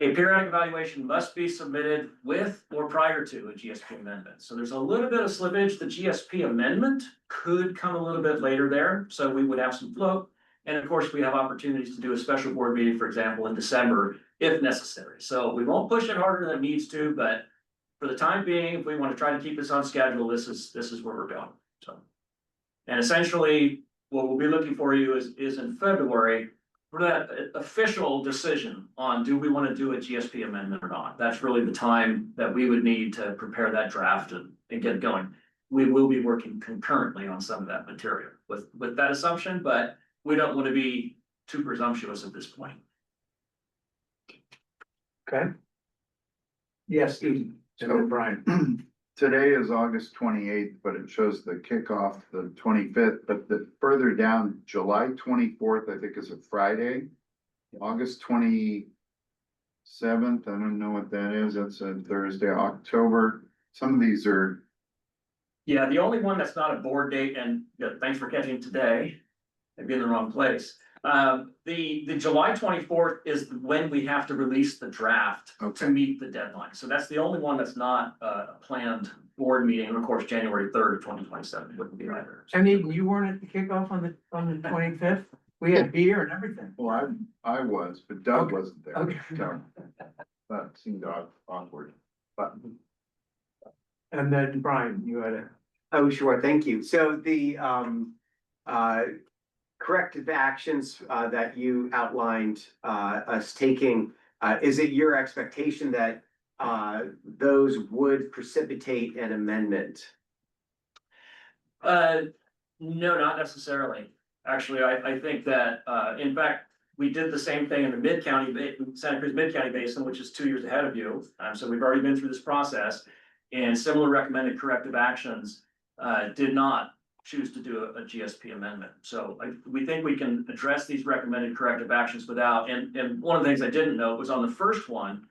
A periodic evaluation must be submitted with or prior to a GSP amendment. So there's a little bit of slippage. The GSP amendment could come a little bit later there, so we would have some float. And of course, we have opportunities to do a special board meeting, for example, in December, if necessary. So we won't push it harder than it needs to, but for the time being, if we want to try to keep this on schedule, this is where we're going. So, and essentially, what we'll be looking for you is in February for that official decision on do we want to do a GSP amendment or not. That's really the time that we would need to prepare that draft and get it going. We will be working concurrently on some of that material with that assumption, but we don't want to be too presumptuous at this point. Okay. Yes, Steve. So, Brian. Today is August 28th, but it shows the kickoff the 25th, but the further down, July 24th, I think is a Friday. August 27th, I don't know what that is. That's a Thursday, October. Some of these are. Yeah, the only one that's not a board date, and thanks for catching today. I'd be in the wrong place. The July 24th is when we have to release the draft to meet the deadline. So that's the only one that's not a planned board meeting, and of course, January 3rd of 2027 wouldn't be either. And even you weren't at the kickoff on the 25th? We had beer and everything. Well, I was, but Doug Okay. wasn't there. Okay. So that seemed awkward, but And then Brian, you had a. Oh, sure, thank you. So the corrective actions that you outlined us taking, is it your expectation that those would precipitate an amendment? No, not necessarily. Actually, I think that, in fact, we did the same thing in the Mid-County, Santa Cruz Mid-County Basin, which is 2 years ahead of you. So we've already been through this process, and similar recommended corrective actions did not choose to do a GSP amendment. So we think we can address these recommended corrective actions without, and one of the things I didn't note was on the first one,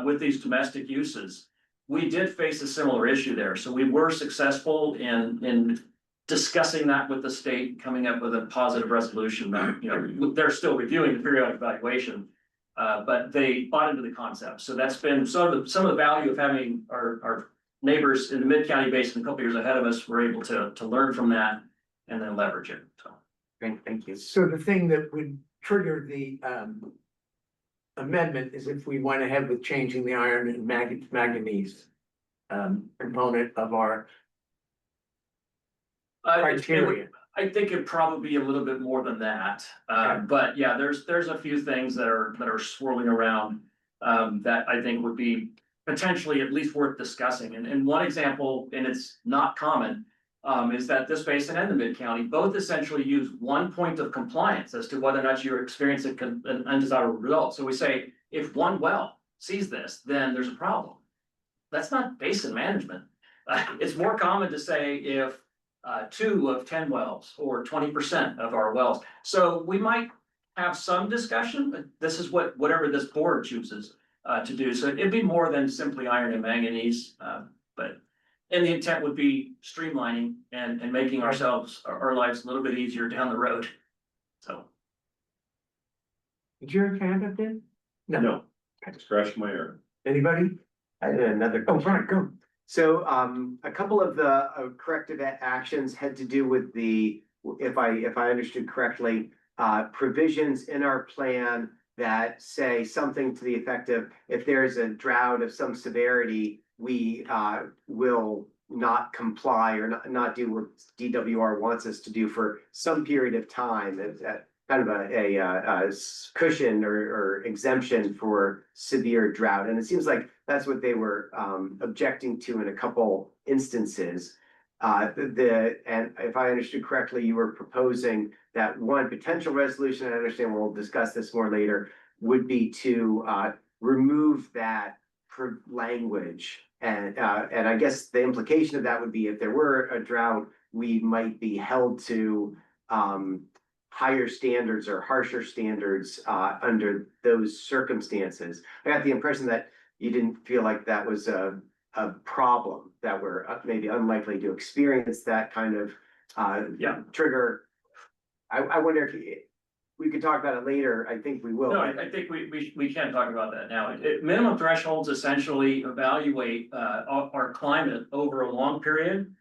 with these domestic uses, we did face a similar issue there. So we were successful in discussing that with the state, coming up with a positive resolution that, you know, they're still reviewing the periodic evaluation. But they bought into the concept. So that's been some of the value of having our neighbors in the Mid-County Basin a couple years ahead of us. We're able to learn from that and then leverage it, so. Great, thank you. So the thing that would trigger the amendment is if we went ahead with changing the iron and manganese component of our criteria. I think it'd probably be a little bit more than that, but yeah, there's a few things that are swirling around. That I think would be potentially at least worth discussing, and one example, and it's not common. Is that this basin and the Mid-County both essentially use 1 point of compliance as to whether or not you're experiencing an undesirable result. So we say, if one well sees this, then there's a problem. That's not basin management. It's more common to say if 2 of 10 wells or 20% of our wells. So we might have some discussion, but this is whatever this board chooses to do. So it'd be more than simply iron and manganese, and the intent would be streamlining and making our lives a little bit easier down the road. So. Did your hand up there? No. Scratch my ear. Anybody? I had another Oh, question. Brian, go. So a couple of the corrective actions had to do with the, if I understood correctly, provisions in our plan that say something to the effect of, if there is a drought of some severity, we will not comply or not do what DWR wants us to do for some period of time. It's kind of a cushion or exemption for severe drought. And it seems like that's what they were objecting to in a couple instances. And if I understood correctly, you were proposing that one potential resolution, I understand we'll discuss this more later, would be to remove that language. And I guess the implication of that would be if there were a drought, we might be held to higher standards or harsher standards under those circumstances. I got the impression that you didn't feel like that was a problem, that we're maybe unlikely to experience that kind of trigger. I wonder if we could talk about it later. I think we will. No, I think we can talk about that now. Minimum thresholds essentially evaluate our climate over a long period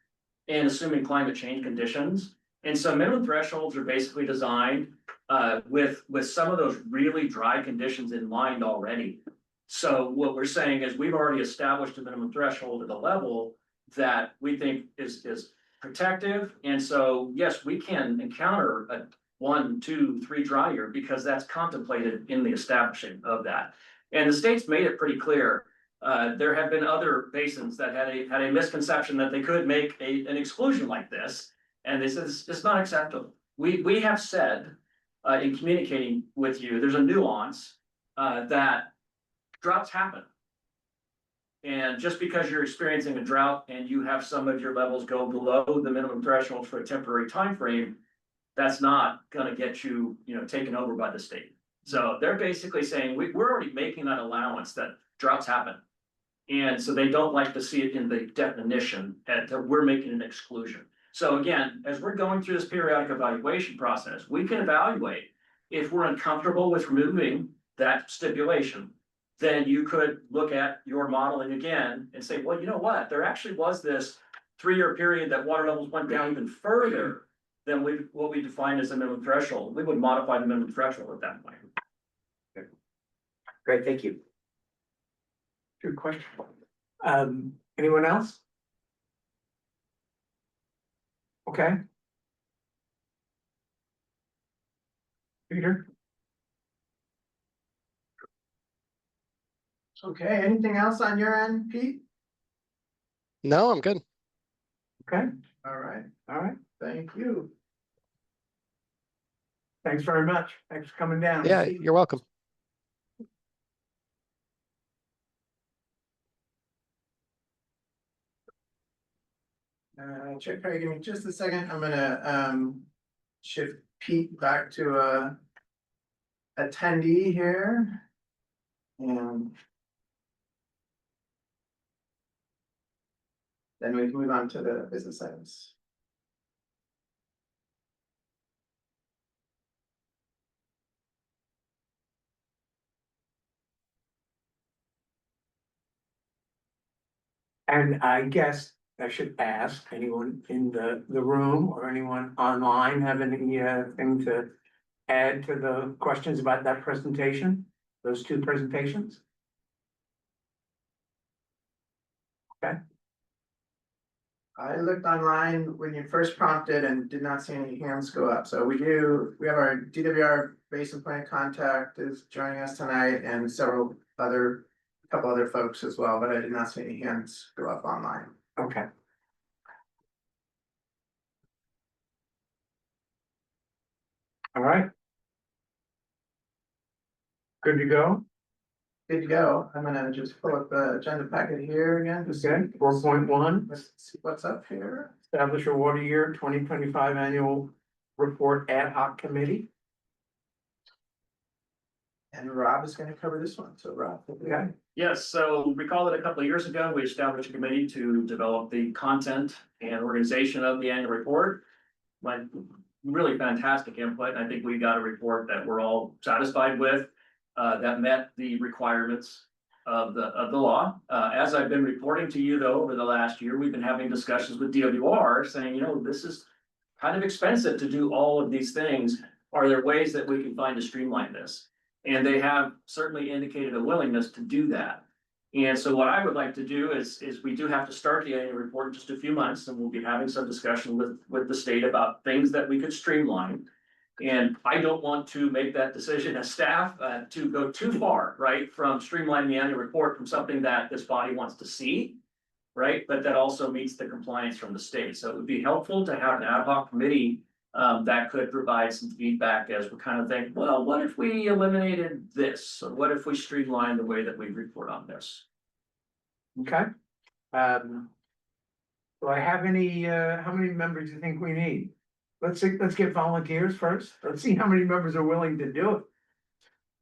and assuming climate change conditions. And so minimum thresholds are basically designed with some of those really dry conditions in mind already. So what we're saying is we've already established a minimum threshold at a level that we think is protective. And so, yes, we can encounter a 1, 2, 3 dry year because that's contemplated in the establishing of that. And the state's made it pretty clear. There have been other basins that had a misconception that they could make an exclusion like this. And they said it's not acceptable. We have said in communicating with you, there's a nuance that droughts happen. And just because you're experiencing a drought and you have some of your levels go below the minimum threshold for a temporary time frame, that's not gonna get you, taken over by the state. So they're basically saying we're already making that allowance that droughts happen. And so they don't like to see it in the definition that we're making an exclusion. So again, as we're going through this periodic evaluation process, we can evaluate if we're uncomfortable with removing that stipulation. then you could look at your modeling again and say, well, you know what, there actually was this 3-year period that water levels went down even further than what we defined as a minimum threshold. We would modify the minimum threshold at that point. Great, thank you. Good question. Anyone else? Okay. Peter? Okay, anything else on your end, Pete? No, I'm good. Okay, All right, thank you. thank you. Thanks very much. Thanks for coming down. Yeah, you're welcome. Check, give me just a second. I'm gonna shift Pete back to a attendee here. And then we can move on to the business items. And I guess I should ask anyone in the room or anyone online have any thing to add to the questions about that presentation, those two presentations? Okay, I looked online when you first prompted and did not see any hands go up. So we have our DWR basin point contact is joining us tonight and couple other folks as well, but I did not see any hands go up online. okay. All right. Good to go? Good to go. I'm gonna just pull up the agenda packet here again. to see- Okay, 4.1. Let's see what's up here. Establish a water year 2025 annual report ad hoc committee. And Rob is gonna cover this one. So Rob. Okay, Yes, so recall that a couple of years ago, we established a committee to develop the content and organization of the annual report. Like, really fantastic input. I think we got a report that we're all satisfied with, that met the requirements of the law. As I've been reporting to you though, over the last year, we've been having discussions with DWR saying, you know, this is kind of expensive to do all of these things. Are there ways that we can find to streamline this? And they have certainly indicated a willingness to do that. And so what I would like to do is we do have to start the annual report in just a few months, and we'll be having some discussion with the state about things that we could streamline. And I don't want to make that decision as staff to go too far, right? From streamlining the annual report from something that this body wants to see, right? But that also meets the compliance from the state. So it would be helpful to have an ad hoc committee that could provide some feedback as we kind of think, well, what if we eliminated this? Or what if we streamlined the way that we report on this? okay. Do I have any, how many members do you think we need? Let's see, let's get volunteers first. Let's see how many members are willing to do it.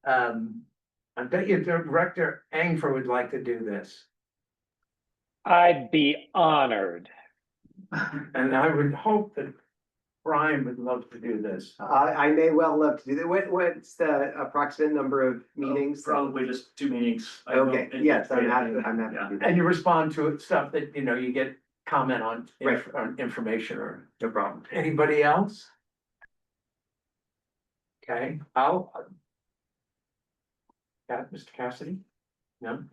I bet you Director Angfer would like to do this. I'd be honored. And I would hope that Brian would love to do this. I may well love to do that. What's the approximate number of meetings? Probably just 2 meetings. I don't Okay, yes, I'm happy anticipate to anything. do that. And you respond to stuff that, you know, you get comment on, Right. on information or No problem. anybody else? Okay, Mr. Cassidy? No?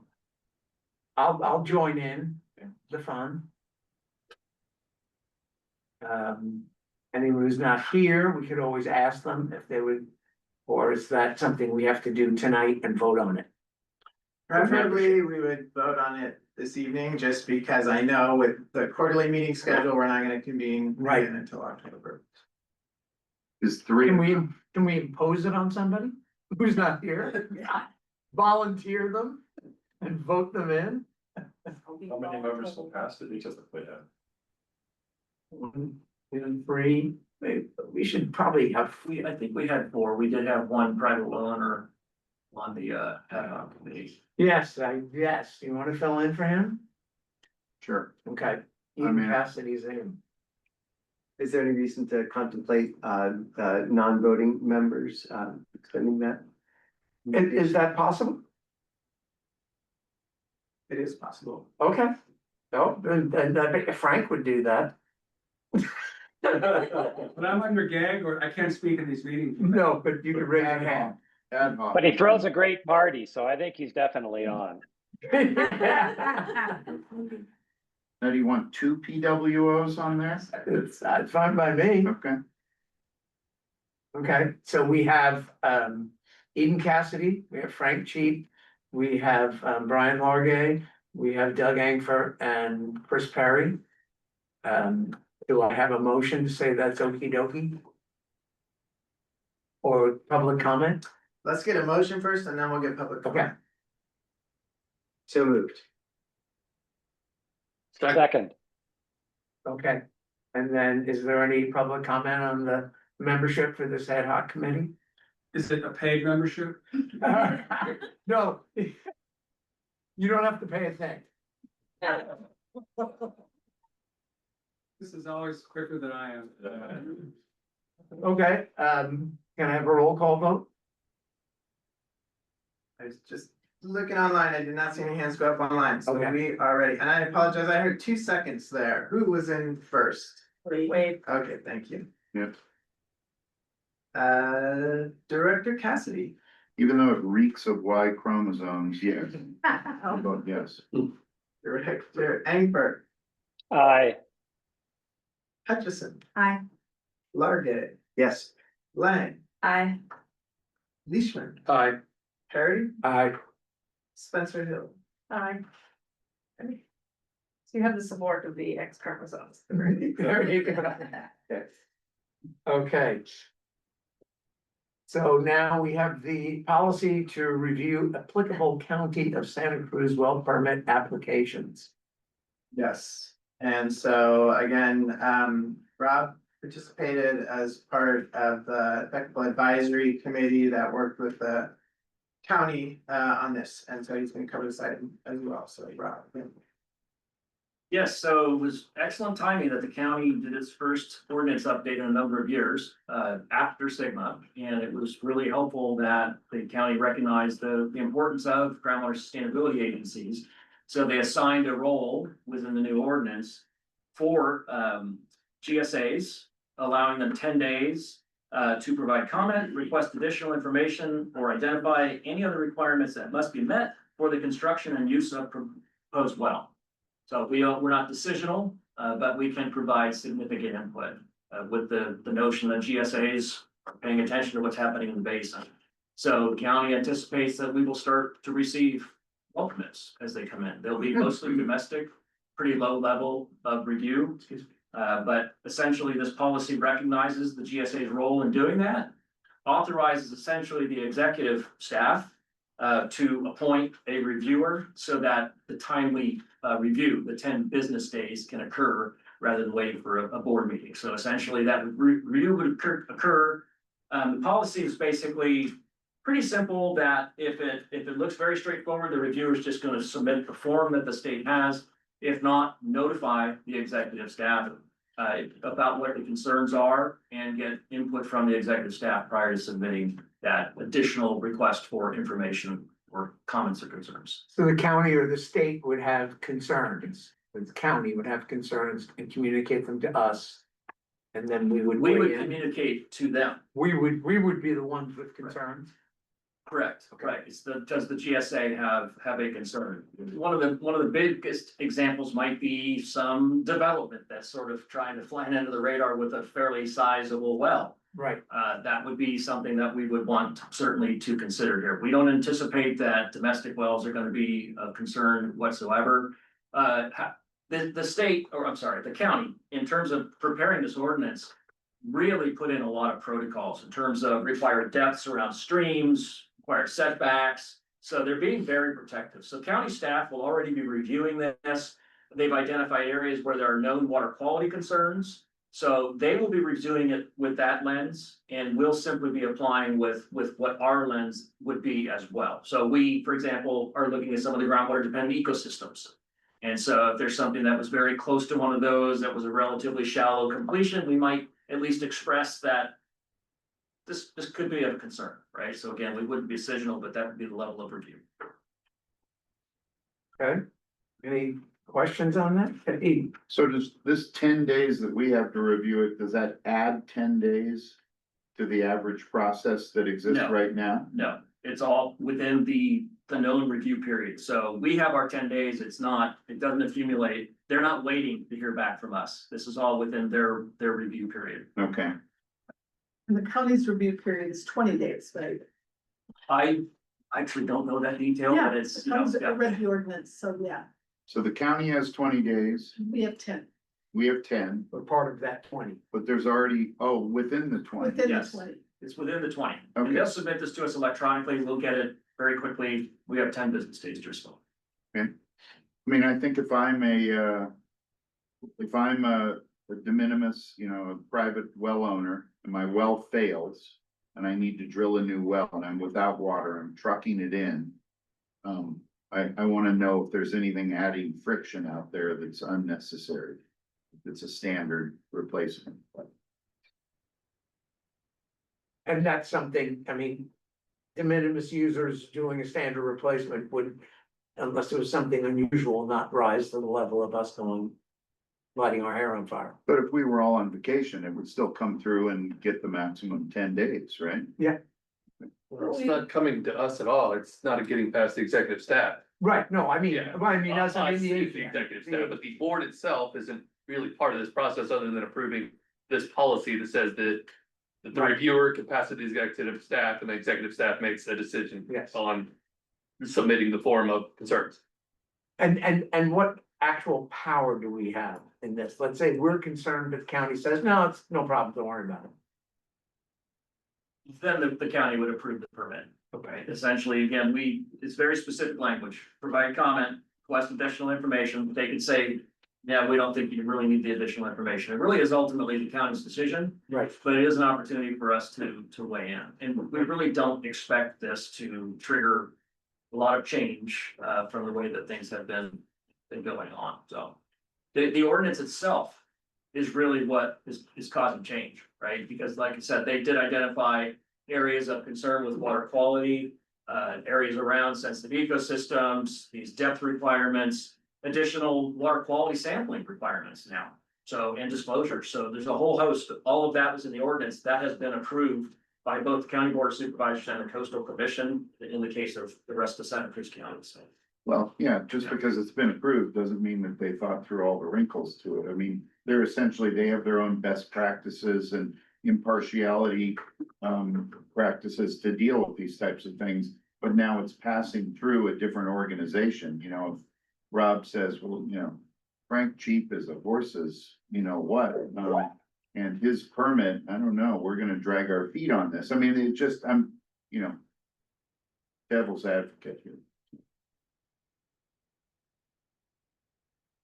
I'll join in the fun. Anyone who's not here, we could always ask them if they would, or is that something we have to do tonight and vote on it? Preferably, we would vote on it this evening, just because I know with the quarterly meeting schedule, we're not gonna convene Right. again until October. Is three, Can we impose it on somebody who's not here? Volunteer them and vote them in? How many members will pass it because of that? 1, 2, and 3, we should probably have, I think we had 4. We did have one private well owner on the ad hoc committee. yes, you wanna fill in for him? sure. Okay. I'm in. Cassidy's in. Is there any reason to contemplate non-voting members extending that? Is that possible? It is possible. Okay. Oh, and I bet Frank would do that. But I'm under gag or I can't speak in these meetings. No, but you could raise your Ad hand. hoc, ad hoc. But he throws a great party, so I think he's definitely on. Now, do you want two PWOs on there? It's fine by me. Okay. Okay, so we have Eden Cassidy, we have Frank Cheap, we have Brian Largay, we have Doug Angfer and Chris Perry. Do I have a motion to say that's okey dokey? Or public comment? Let's get a motion first and then we'll get public. Okay. comment. So moved. Second, Okay, and then is there any public comment on the membership for this ad hoc committee? Is it a paid membership? No. You don't have to pay a thing. This is always quicker than I am. Okay, can I have a roll call vote? I was just looking online. I did not see any hands go up online, so Okay. we are ready. And I apologize, I heard 2 seconds there. Who was in first? Wait, Okay, thank you. Yep. Director Cassidy. Even though it reeks of Y chromosomes, yes. How about yes? Director Engberg. aye. Hutchison. Aye. Largay. Yes. Lang. Aye. Leishman. Aye. Perry. Aye. Spencer Hill. Aye. So you have the support of the X chromosomes. There you go. Okay. So now we have the policy to review applicable county of Santa Cruz well permit applications. Yes, and so again, Rob participated as part of the technical advisory committee that worked with the county on this, and so he's gonna cover this item as well, so Rob. Yes, so it was excellent timing that the county did its first ordinance update in a number of years, after Sigma. And it was really helpful that the county recognized the importance of groundwater sustainability agencies. So they assigned a role within the new ordinance for, GSAs, allowing them 10 days to provide comment, request additional information, or identify any other requirements that must be met for the construction and use of proposed well. So we're not decisional, but we can provide significant input with the notion that GSAs are paying attention to what's happening in the basin. So the county anticipates that we will start to receive well permits as they come in. They'll be mostly domestic, pretty low level of review. But essentially, this policy recognizes the GSA's role in doing that, authorizes essentially the executive staff to appoint a reviewer so that the timely review, the 10 business days, can occur rather than waiting for a board meeting. So essentially that review would occur. The policy is basically pretty simple, that if it looks very straightforward, the reviewer is just gonna submit the form that the state has. If not, notify the executive staff about what the concerns are and get input from the executive staff prior to submitting that additional request for information or comments or concerns. So the county or the state would have concerns, the county would have concerns and communicate them to us. And then we would We would weigh in. communicate to them. We would be the ones with concerns. Correct, right. It's does the GSA have a concern? One of the biggest examples might be some development that's sort of trying to fly under the radar with a fairly sizable well. Right. That would be something that we would want certainly to consider here. We don't anticipate that domestic wells are gonna be of concern whatsoever. The state, or I'm sorry, the county, in terms of preparing this ordinance, really put in a lot of protocols in terms of required depths around streams, required setbacks. So they're being very protective. So county staff will already be reviewing this. They've identified areas where there are known water quality concerns. So they will be reviewing it with that lens, and we'll simply be applying with what our lens would be as well. So we, for example, are looking at some of the groundwater dependent ecosystems. And so if there's something that was very close to one of those, that was a relatively shallow completion, we might at least express that this could be of concern, right? So again, we wouldn't be decisional, but that would be the level of review. Okay, Any questions on that? Hey, So does this 10 days that we have to review it, does that add 10 days to the average process that exists No. right now? No, it's all within the known review period. So we have our 10 days. It's not, it doesn't accumulate. They're not waiting to hear back from us. This is all within their review period. Okay, And the county's review period is 20 days, right? I actually don't know that detail, Yeah, but it's, I yeah. read the ordinance, so yeah, so the county has 20 days, we have 10, we have 10, we're part of that 20. but there's already, oh, within the 20. within the Yes. 20. It's within the 20. Okay. And they'll submit this to us electronically. We'll get it very quickly. We have 10 business days to respond. Okay. I mean, I think if I'm a de minimis, you know, a private well owner, and my well fails, and I need to drill a new well, and I'm without water, I'm trucking it in. I wanna know if there's anything adding friction out there that's unnecessary. If it's a standard replacement. And that's something, I mean, de minimis users doing a standard replacement would, unless it was something unusual, not rise to the level of us going, lighting our hair on fire. But if we were all on vacation, it would still come through and get the maximum 10 days, right? Well, it's not coming to us at all. It's not getting past the executive staff. Right, no, I mean, Yeah. us, I mean, Us, the executive staff, but the board itself isn't really part of this process other than approving this policy that says that the Right. reviewer can pass it to the executive staff and the executive staff makes a decision Yes. on submitting the form of concerns. And what actual power do we have in this? Let's say we're concerned, but the county says, no, it's no problem, don't worry about it. Then the county would approve the permit. Okay. Essentially, again, it's very specific language, provide comment, request additional information, they could say, yeah, we don't think you really need the additional information. It really is ultimately the county's decision, Right. but it is an opportunity for us to weigh in. And we really don't expect this to trigger a lot of change, from the way that things have been going on, so. The ordinance itself is really what is causing change, right? Because like I said, they did identify areas of concern with water quality, areas around sensitive ecosystems, these depth requirements, additional water quality sampling requirements now. So, and disclosure, so there's a whole host, all of that was in the ordinance, that has been approved by both the County Board of Supervisors and the Coastal Commission, in the case of the rest of Santa Cruz County, so. Well, yeah, just because it's been approved doesn't mean that they thought through all the wrinkles to it. I mean, they're essentially, they have their own best practices and impartiality practices to deal with these types of things. But now it's passing through a different organization, you know, if Rob says, well, you know, Frank Cheap is a horse's, you know what? And his permit, I don't know, we're gonna drag our feet on this. I mean, it just, I'm, you know, devil's advocate here.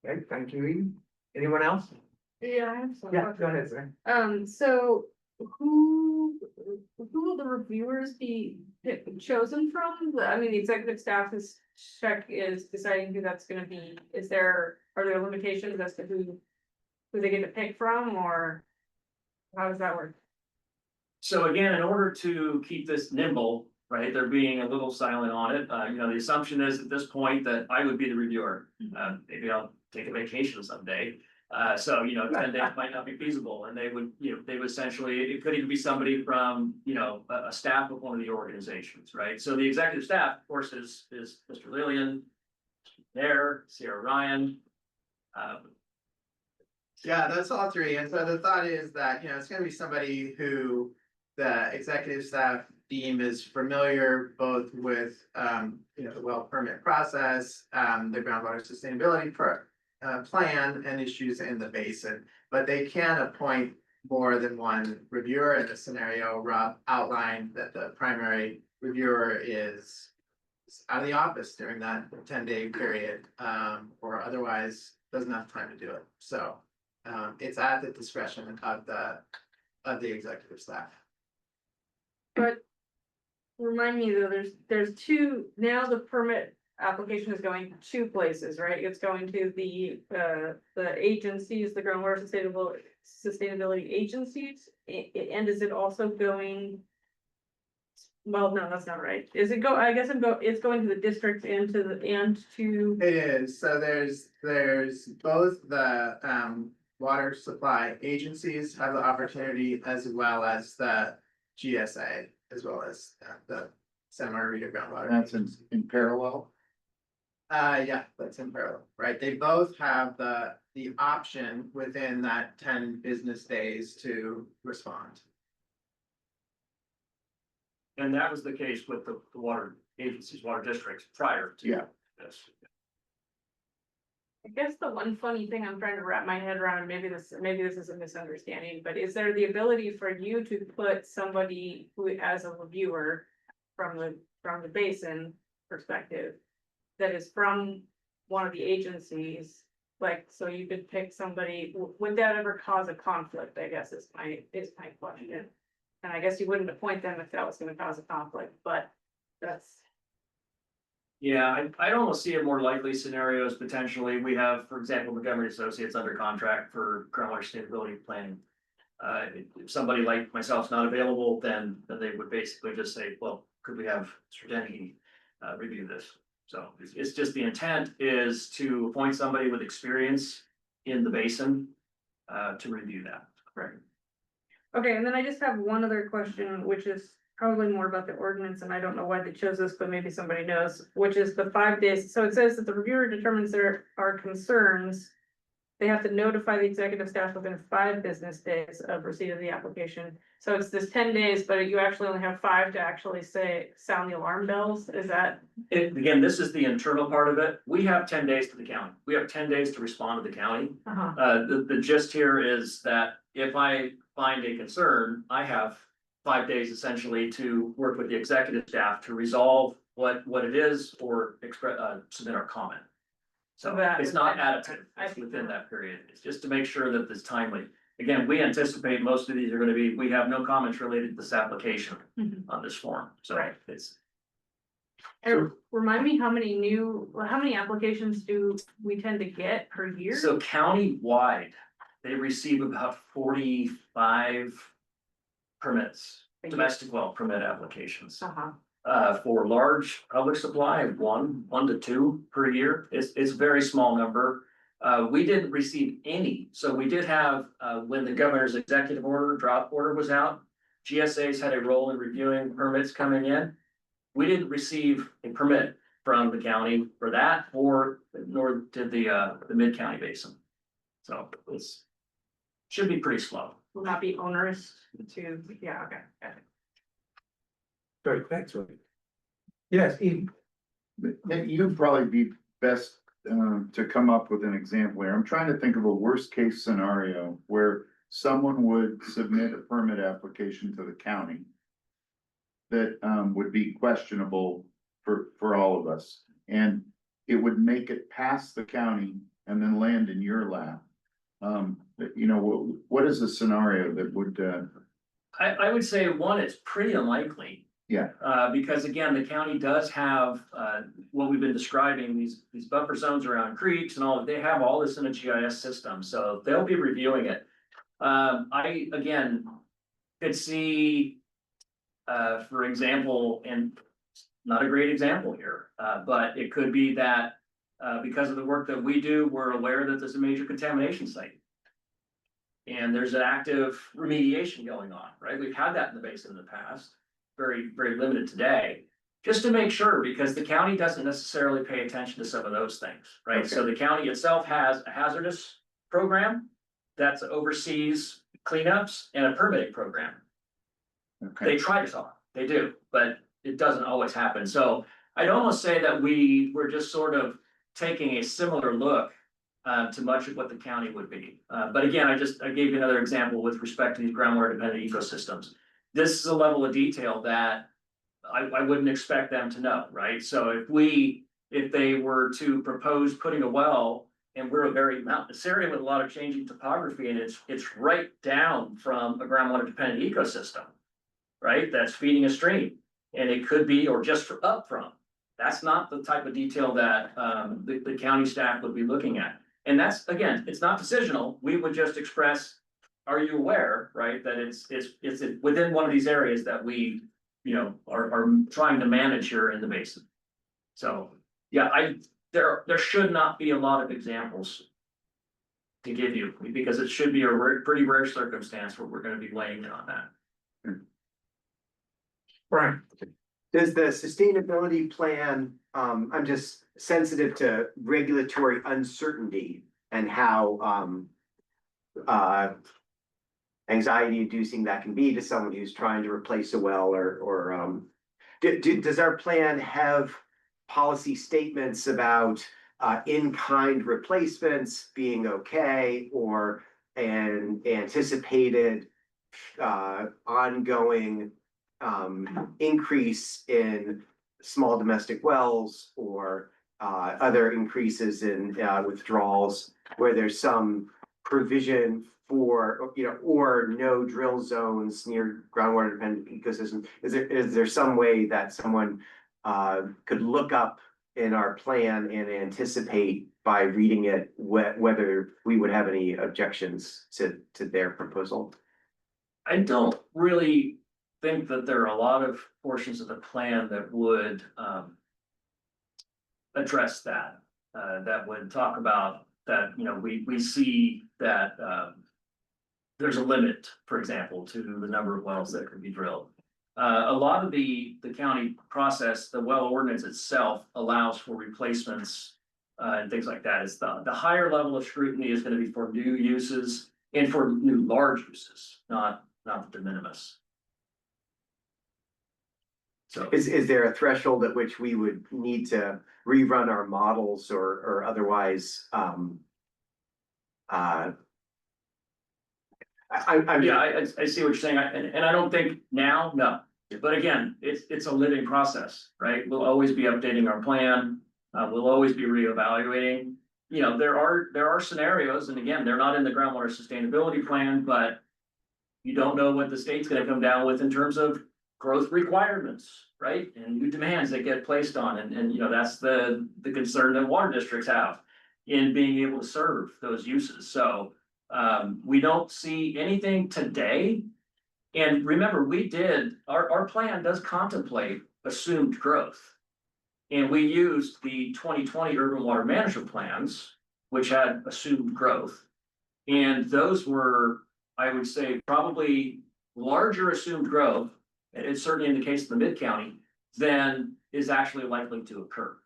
Okay, thank you, Eden. Anyone else? Yeah, I have some. Yeah, go ahead, sir. So who will the reviewers be chosen from? I mean, the executive staff is deciding who that's gonna be. Are there limitations as to who they get to pick from, or how does that work? So again, in order to keep this nimble, right, they're being a little silent on it. You know, the assumption is at this point that I would be the reviewer. Maybe I'll take a vacation someday. So, you know, 10 days might not be feasible, and they would essentially, it could even be somebody from, you know, a staff of one of the organizations, right? So the executive staff, of course, is Mr. Lillian, there, Sierra Ryan. Yeah, that's all three. And so the thought is that, you know, it's gonna be somebody who the executive staff deem is familiar both with, you know, the well permit process, the groundwater sustainability plan and issues in the basin. But they can appoint more than one reviewer. In the scenario Rob outlined, that the primary reviewer is out of the office during that 10-day period, or otherwise doesn't have time to do it. So it's at the discretion of the executive staff. But remind me though, there's two, now the permit application is going to two places, right? It's going to the agencies, the groundwater sustainability agencies, and is it also going well, no, that's not right. Is it I guess it's going to the district and to, It is, so there's both the water supply agencies have the opportunity as well as the GSA, as well as the Santa Margarita groundwater. That's Agency. in parallel. Yeah, that's in parallel, right? They both have the option within that 10 business days to respond. And that was the case with the water agencies, water districts prior to Yeah. this. I guess the one funny thing I'm trying to wrap my head around, maybe this is a misunderstanding, but is there the ability for you to put somebody who, as a reviewer from the basin perspective, that is from one of the agencies, like, so you could pick somebody, would that ever cause a conflict, I guess is my question. And I guess you wouldn't appoint them if that was gonna cause a conflict, but that's. Yeah, I'd almost see a more likely scenarios potentially. We have, for example, Montgomery Associates under contract for groundwater sustainability planning. If somebody like myself's not available, then they would basically just say, well, could we have Mr. Denny review this? So it's just the intent is to appoint somebody with experience in the basin to review that. Correct. Okay, and then I just have one other question, which is probably more about the ordinance, and I don't know why they chose this, but maybe somebody knows, which is the 5 days. So it says that the reviewer determines there are concerns. They have to notify the executive staff within 5 business days of receipt of the application. So it's this 10 days, but you actually only have 5 to actually sound the alarm bells. Is that? Again, this is the internal part of it. We have 10 days to the county. We have 10 days to respond to the county. The gist here is that if I find a concern, I have 5 days essentially to work with the executive staff to resolve what it is or submit our comment. So That it's is- not additive, I it's see. within that period. It's just to make sure that it's timely. Again, we anticipate most of these are gonna be, we have no comments related to this application Mhm. on this form, so Right. it's. And remind me how many applications do we tend to get per year? So county-wide, they receive about 45 permits, A year. domestic well permit applications. Uh-huh. For large public supply, one to two per year. It's a very small number. We didn't receive any, so we did have, when the governor's executive order, drought order was out, GSA's had a role in reviewing permits coming in. We didn't receive a permit from the county for that, nor did the mid-county basin. So should be pretty slow. Will not be onerous to, yeah, okay. Great, thanks, Ray. Yes, Eve. You'd probably be best to come up with an example here. I'm trying to think of a worst case scenario where someone would submit a permit application to the county that would be questionable for all of us. And it would make it past the county and then land in your lap. What is the scenario that would I would say one, it's pretty unlikely. Yeah. Because again, the county does have, what we've been describing, these buffer zones around creeks and all, they have all this in a GIS system, so they'll be reviewing it. I, again, could see, for example, and not a great example here, but it could be that, because of the work that we do, we're aware that there's a major contamination site. And there's an active remediation going on, right? We've had that in the basin in the past. Very, very limited today, just to make sure, because the county doesn't necessarily pay attention to some of those things, right? Okay. So the county itself has a hazardous program that oversees cleanups and a permitting program. okay? They try to talk, they do, but it doesn't always happen. So I'd almost say that we're just sort of taking a similar look to much of what the county would be. But again, I gave you another example with respect to these groundwater dependent ecosystems. This is a level of detail that I wouldn't expect them to know, right? So if they were to propose putting a well, and we're a very mountainous area with a lot of changing topography, and it's right down from a groundwater dependent ecosystem, right? That's feeding a stream, and it could be, or just up from. That's not the type of detail that the county staff would be looking at. And that's, again, it's not decisional. We would just express, are you aware, right, that it's within one of these areas that we are trying to manage here in the basin. So, yeah, there should not be a lot of examples to give you, because it should be a pretty rare circumstance where we're gonna be weighing in on that. Brian, Does the sustainability plan, I'm just sensitive to regulatory uncertainty and how, anxiety inducing that can be to someone who's trying to replace a well or, does our plan have policy statements about, in-kind replacements being okay or an anticipated, ongoing increase in small domestic wells or other increases in withdrawals where there's some provision for, or no drill zones near groundwater dependent ecosystem? Is there some way that someone could look up in our plan and anticipate by reading it whether we would have any objections to their proposal? I don't really think that there are a lot of portions of the plan that would address that. That would talk about that, we see that there's a limit, for example, to the number of wells that could be drilled. A lot of the county process, the well ordinance itself allows for replacements and things like that. It's the higher level of scrutiny is going to be for new uses and for new large uses, not the de minimis. So Is there a threshold at which we would need to rerun our models or otherwise? yeah, I see what you're saying, and I don't think now, no. But again, it's a living process, right? We'll always be updating our plan. We'll always be reevaluating. There are scenarios, and again, they're not in the groundwater sustainability plan, but you don't know what the state's gonna come down with in terms of growth requirements, right? And new demands that get placed on, and that's the concern that water districts have in being able to serve those uses. So we don't see anything today. And remember, our plan does contemplate assumed growth. And we used the 2020 urban water management plans, which had assumed growth. And those were, I would say, probably larger assumed growth, and it's certainly in the case of the mid-county, than is actually likely to occur.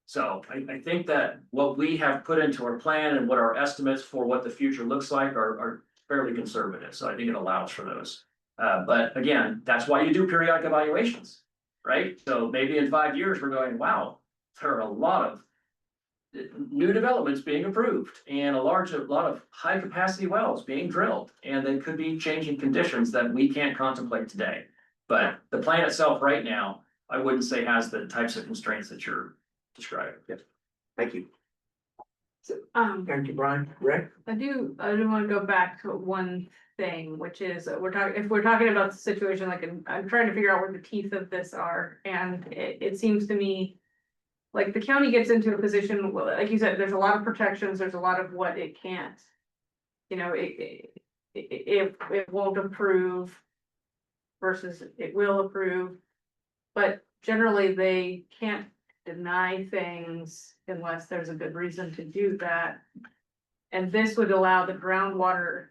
So I think that what we have put into our plan and what our estimates for what the future looks like are fairly conservative. So I think it allows for those. But again, that's why you do periodic evaluations, right? So maybe in 5 years, we're going, wow, there are a lot of new developments being approved and a lot of high capacity wells being drilled, and then could be changing conditions that we can't contemplate today. But the plan itself right now, I wouldn't say has the types of constraints that you're describing. Yep. Thank you. thank you, Brian. Rick? I do want to go back to one thing, which is if we're talking about the situation, like I'm trying to figure out where the teeth of this are, and it seems to me like the county gets into a position, well, like you said, there's a lot of protections, there's a lot of what it can't. It won't approve versus it will approve, but generally they can't deny things unless there's a good reason to do that. And this would allow the groundwater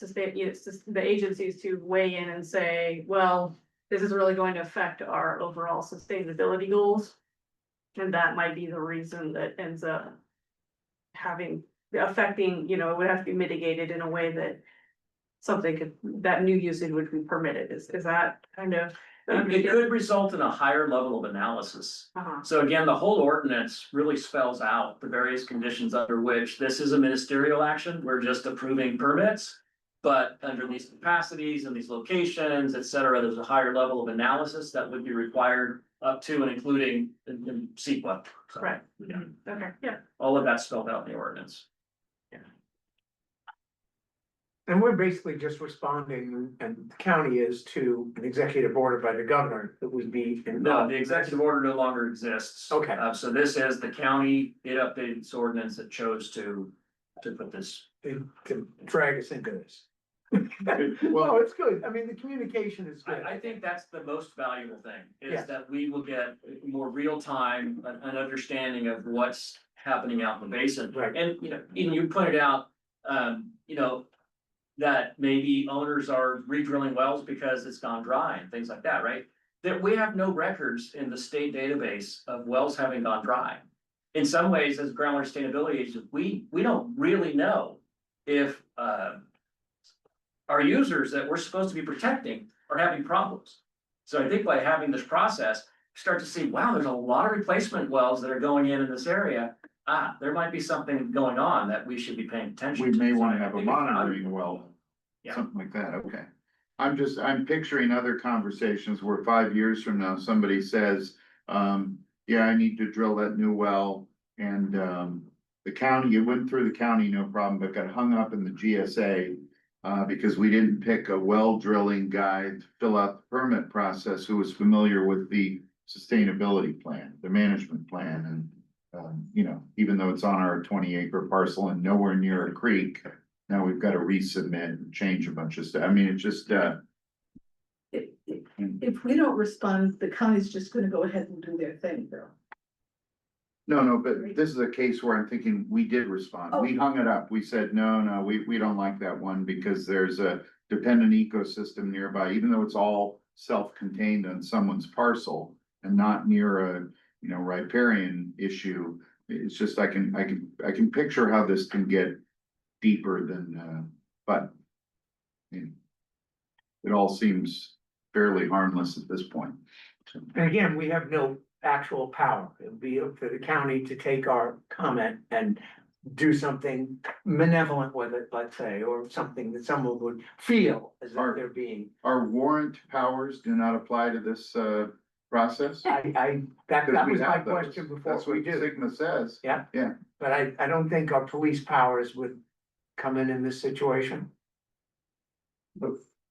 the agencies to weigh in and say, well, this is really going to affect our overall sustainability goals. And that might be the reason that ends up affecting, it would have to be mitigated in a way that that new usage would be permitted. Is that kind of? It could result in a higher level of analysis. So again, the whole ordinance really spells out the various conditions under which this is a ministerial action. We're just approving permits. But under these capacities and these locations, et cetera, there's a higher level of analysis that would be required up to and including in SMGWA. So, Right. yeah. Okay, yeah. All of that's spelled out in the ordinance. And we're basically just responding, and the county is to an executive order by the governor that would be. No, the executive order no longer exists. Okay. So this is the county, it updated its ordinance that chose to put this. To drag us into this. Well, it's good. I mean, the communication is good. I think that's the most valuable thing, Yes. is that we will get more real time, an understanding of what's happening out in the basin. Right. And, even you pointed out, that maybe owners are re-drilling wells because it's gone dry and things like that, right? That we have no records in the state database of wells having gone dry. In some ways, as groundwater sustainability agents, we don't really know if, our users that we're supposed to be protecting are having problems. So I think by having this process, start to see, wow, there's a lot of replacement wells that are going in this area. There might be something going on that we should be paying attention We to. may So wanna I have a think it's monitoring valuable. well, Yeah. something like that, okay. I'm picturing other conversations where 5 years from now, somebody says, yeah, I need to drill that new well. And, the county, it went through the county, no problem, but got hung up in the GSA. Because we didn't pick a well drilling guy to fill out the permit process who was familiar with the sustainability plan, the management plan, and. Even though it's on our 20-acre parcel and nowhere near a creek, now we've got to resubmit and change a bunch of stuff. I mean, it's just, If we don't respond, the county's just gonna go ahead and do their thing, though. no, but this is a case where I'm thinking we did respond. We hung it up. We said, no, we don't like that one because there's a dependent ecosystem nearby, even though it's all self-contained on someone's parcel and not near a, riparian issue. It's just, I can picture how this can get deeper than, but it all seems fairly harmless at this point. And again, we have no actual power. It would be up to the county to take our comment and do something malevolent with it, let's say, or something that someone would feel as if they're being. Our warrant powers do not apply to this, process? That Because we was my have those. question before That's we what do. Sigma says. Yeah. Yeah. But I don't think our police powers would come in this situation.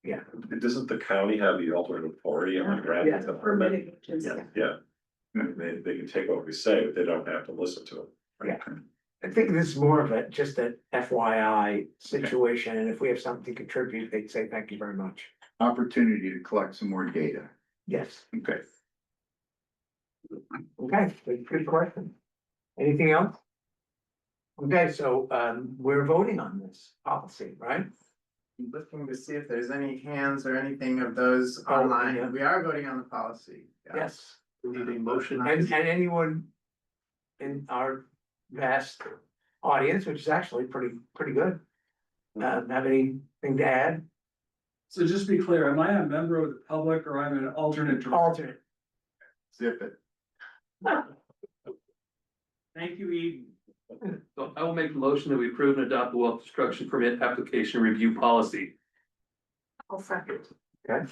Yeah. Doesn't the county have the ultimate authority on the grant? Yeah, the permitting agency. Yeah, they can take what we say, but they don't have to listen to it. Yeah. I think this is more of just an FYI situation, and if we have something to contribute, they'd say thank you very much. Opportunity to collect some more data. Yes. Okay. Okay, good question. Anything else? Okay, so we're voting on this policy, right? Looking to see if there's any hands or anything of those Oh, yeah. online. We are voting on the policy. Yeah. Yes. We need a motion. And anyone in our vast audience, which is actually pretty good, have anything to add? So just to be clear, am I a member of the public or I'm an alternate director? Alternate. Zip it. Thank you, Eden. So I will make a motion that we approve and adopt the well construction permit application review policy. I'll second. Okay.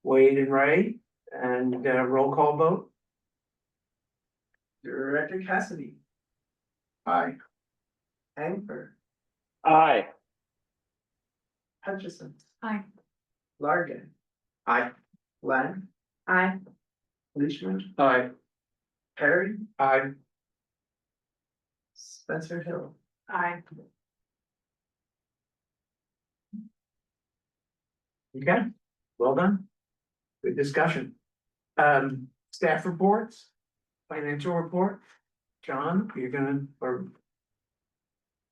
Wade and Ray, and roll call vote. Director Cassidy, Aye. Hanford, Aye. Hutchison, Aye. Largan, Aye. Lang, Aye. Leishman, Aye. Perry, Aye. Spencer Hill. Aye. Okay, well done. Good discussion. Staff reports, financial report. John, you're gonna, or?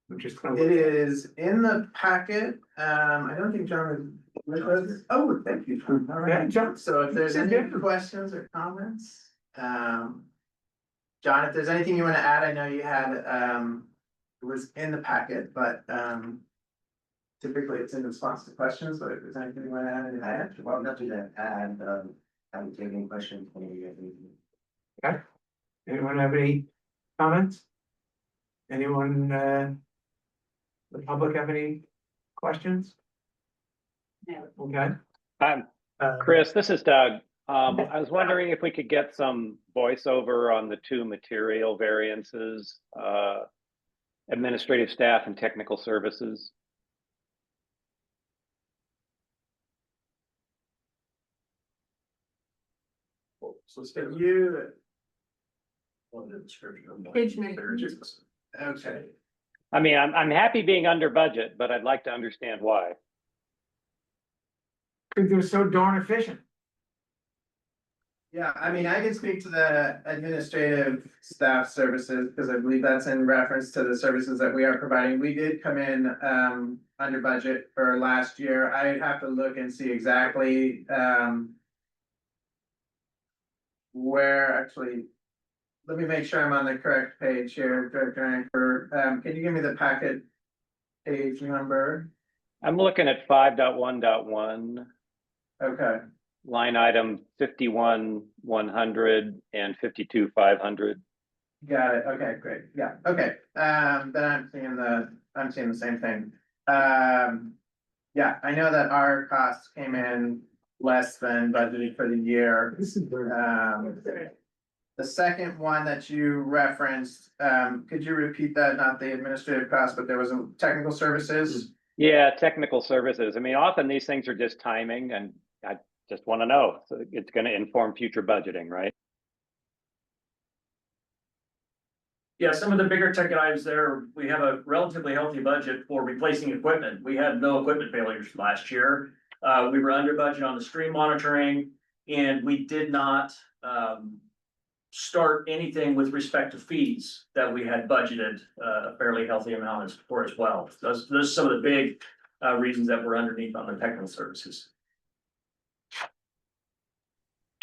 We're just gonna. It is in the packet. I don't think John is with us. Oh, thank you. John. All Yeah, right. John. So if there's Sit any down. questions or comments, John, if there's anything you want to add, I know you had, it was in the packet, but, typically it's in response to questions, but if there's anything you want to add. I actually, well, nothing to add, haven't taken any questions from you guys. Anyone have any comments? Anyone, the public have any questions? No. Okay. Chris, this is Doug. I was wondering if we could get some voiceover on the two material variances, administrative staff and technical services. So let's If you, Page nine. okay. I mean, I'm happy being under budget, but I'd like to understand why. Because they're so darn efficient. Yeah, I mean, I can speak to the administrative staff services, because I believe that's in reference to the services that we are providing. We did come in under budget for last year. I'd have to look and see exactly where actually. Let me make sure I'm on the correct page here, Director Anchor. Can you give me the packet page number? I'm looking at 5.1.1. Okay. Line item 51,100 and 52,500. Got it, okay, great, yeah, okay, then I'm seeing the same thing. Yeah, I know that our costs came in less than budgeted for the year. The second one that you referenced, could you repeat that, not the administrative cost, but there was a technical services? Yeah, technical services. I mean, often these things are just timing, and I just want to know. So it's going to inform future budgeting, right? Yeah, some of the bigger ticket items there, we have a relatively healthy budget for replacing equipment. We had no equipment failures last year. We were under budget on the stream monitoring, and we did not start anything with respect to fees that we had budgeted a fairly healthy amount for as well. Those are some of the big reasons that we're underneath on the technical services.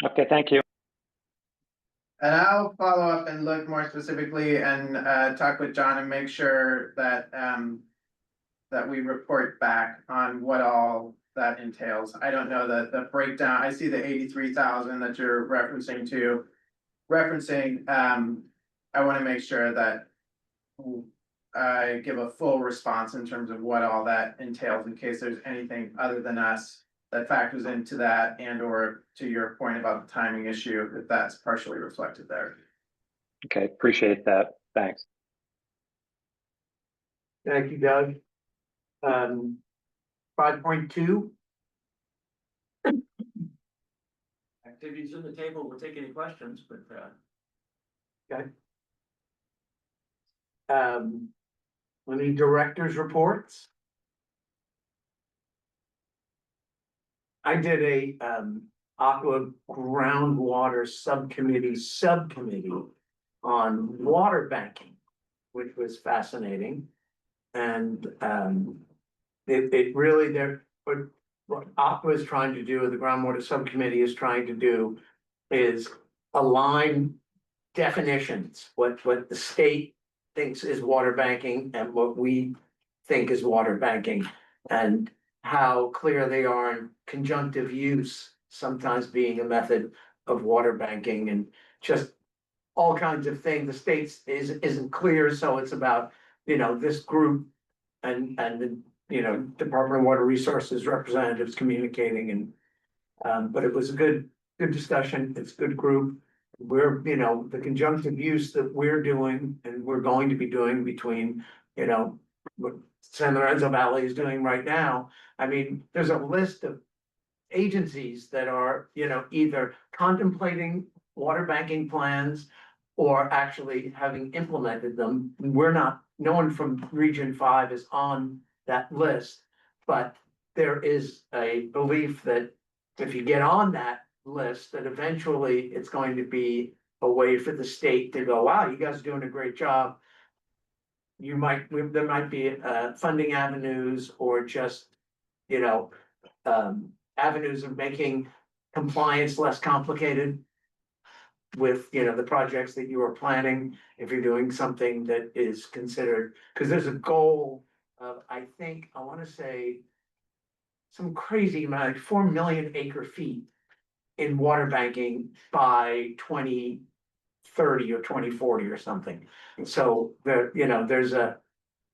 Okay, thank you. And I'll follow up and look more specifically and talk with John and make sure that that we report back on what all that entails. I don't know the breakdown. I see the 83,000 that you're referencing. I want to make sure that I give a full response in terms of what all that entails in case there's anything other than us that factors into that, and or to your point about the timing issue, if that's partially reflected there. Okay, appreciate that. Thanks. Thank you, Doug. 5.2. Activities in the table, we'll take any questions, but Okay. Any directors' reports? I did a aqua groundwater subcommittee on water banking, which was fascinating. And it really what aqua is trying to do, the groundwater subcommittee is trying to do, is align definitions, what the state thinks is water banking and what we think is water banking, and how clear they are in conjunctive use sometimes being a method of water banking, and just all kinds of things. The states isn't clear, so it's about, this group and the, Department of Water Resources representatives communicating, and but it was a good discussion. It's a good group. We're, the conjunctive use that we're doing and we're going to be doing between, what San Lorenzo Valley is doing right now. I mean, there's a list of agencies that are, either contemplating water banking plans or actually having implemented them. We're not, no one from Region 5 is on that list, but there is a belief that if you get on that list, that eventually it's going to be a way for the state to go, wow, you guys are doing a great job. There might be funding avenues, or just, avenues of making compliance less complicated with, the projects that you are planning, if you're doing something that is considered, because there's a goal of, I want to say some crazy amount, like 4 million acre feet in water banking by 2030 or 2040 or something. So there's a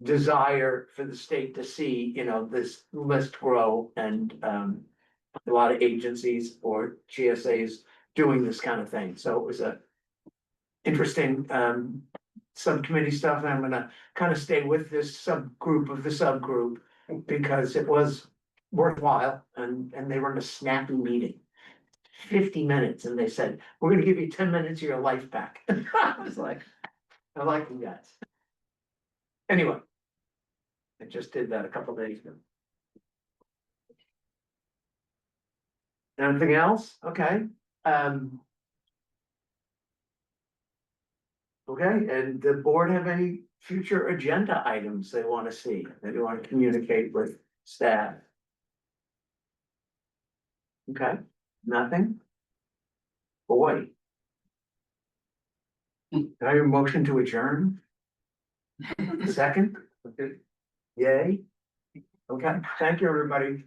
desire for the state to see, this list grow, and a lot of agencies or GSAs doing this kind of thing. So it was a interesting subcommittee stuff, and I'm gonna kind of stay with this subgroup of the subgroup because it was worthwhile, and they were in a snappy meeting. 50 minutes, and they said, we're gonna give you 10 minutes of your life back. I was like, I like you guys. Anyway, I just did that a couple days ago. Anything else? Okay, okay, and the board have any future agenda items they want to see, that they want to communicate with staff? Okay, nothing? Boy. Can I have a motion to adjourn? Second? Okay. Yay? Okay, thank you, everybody.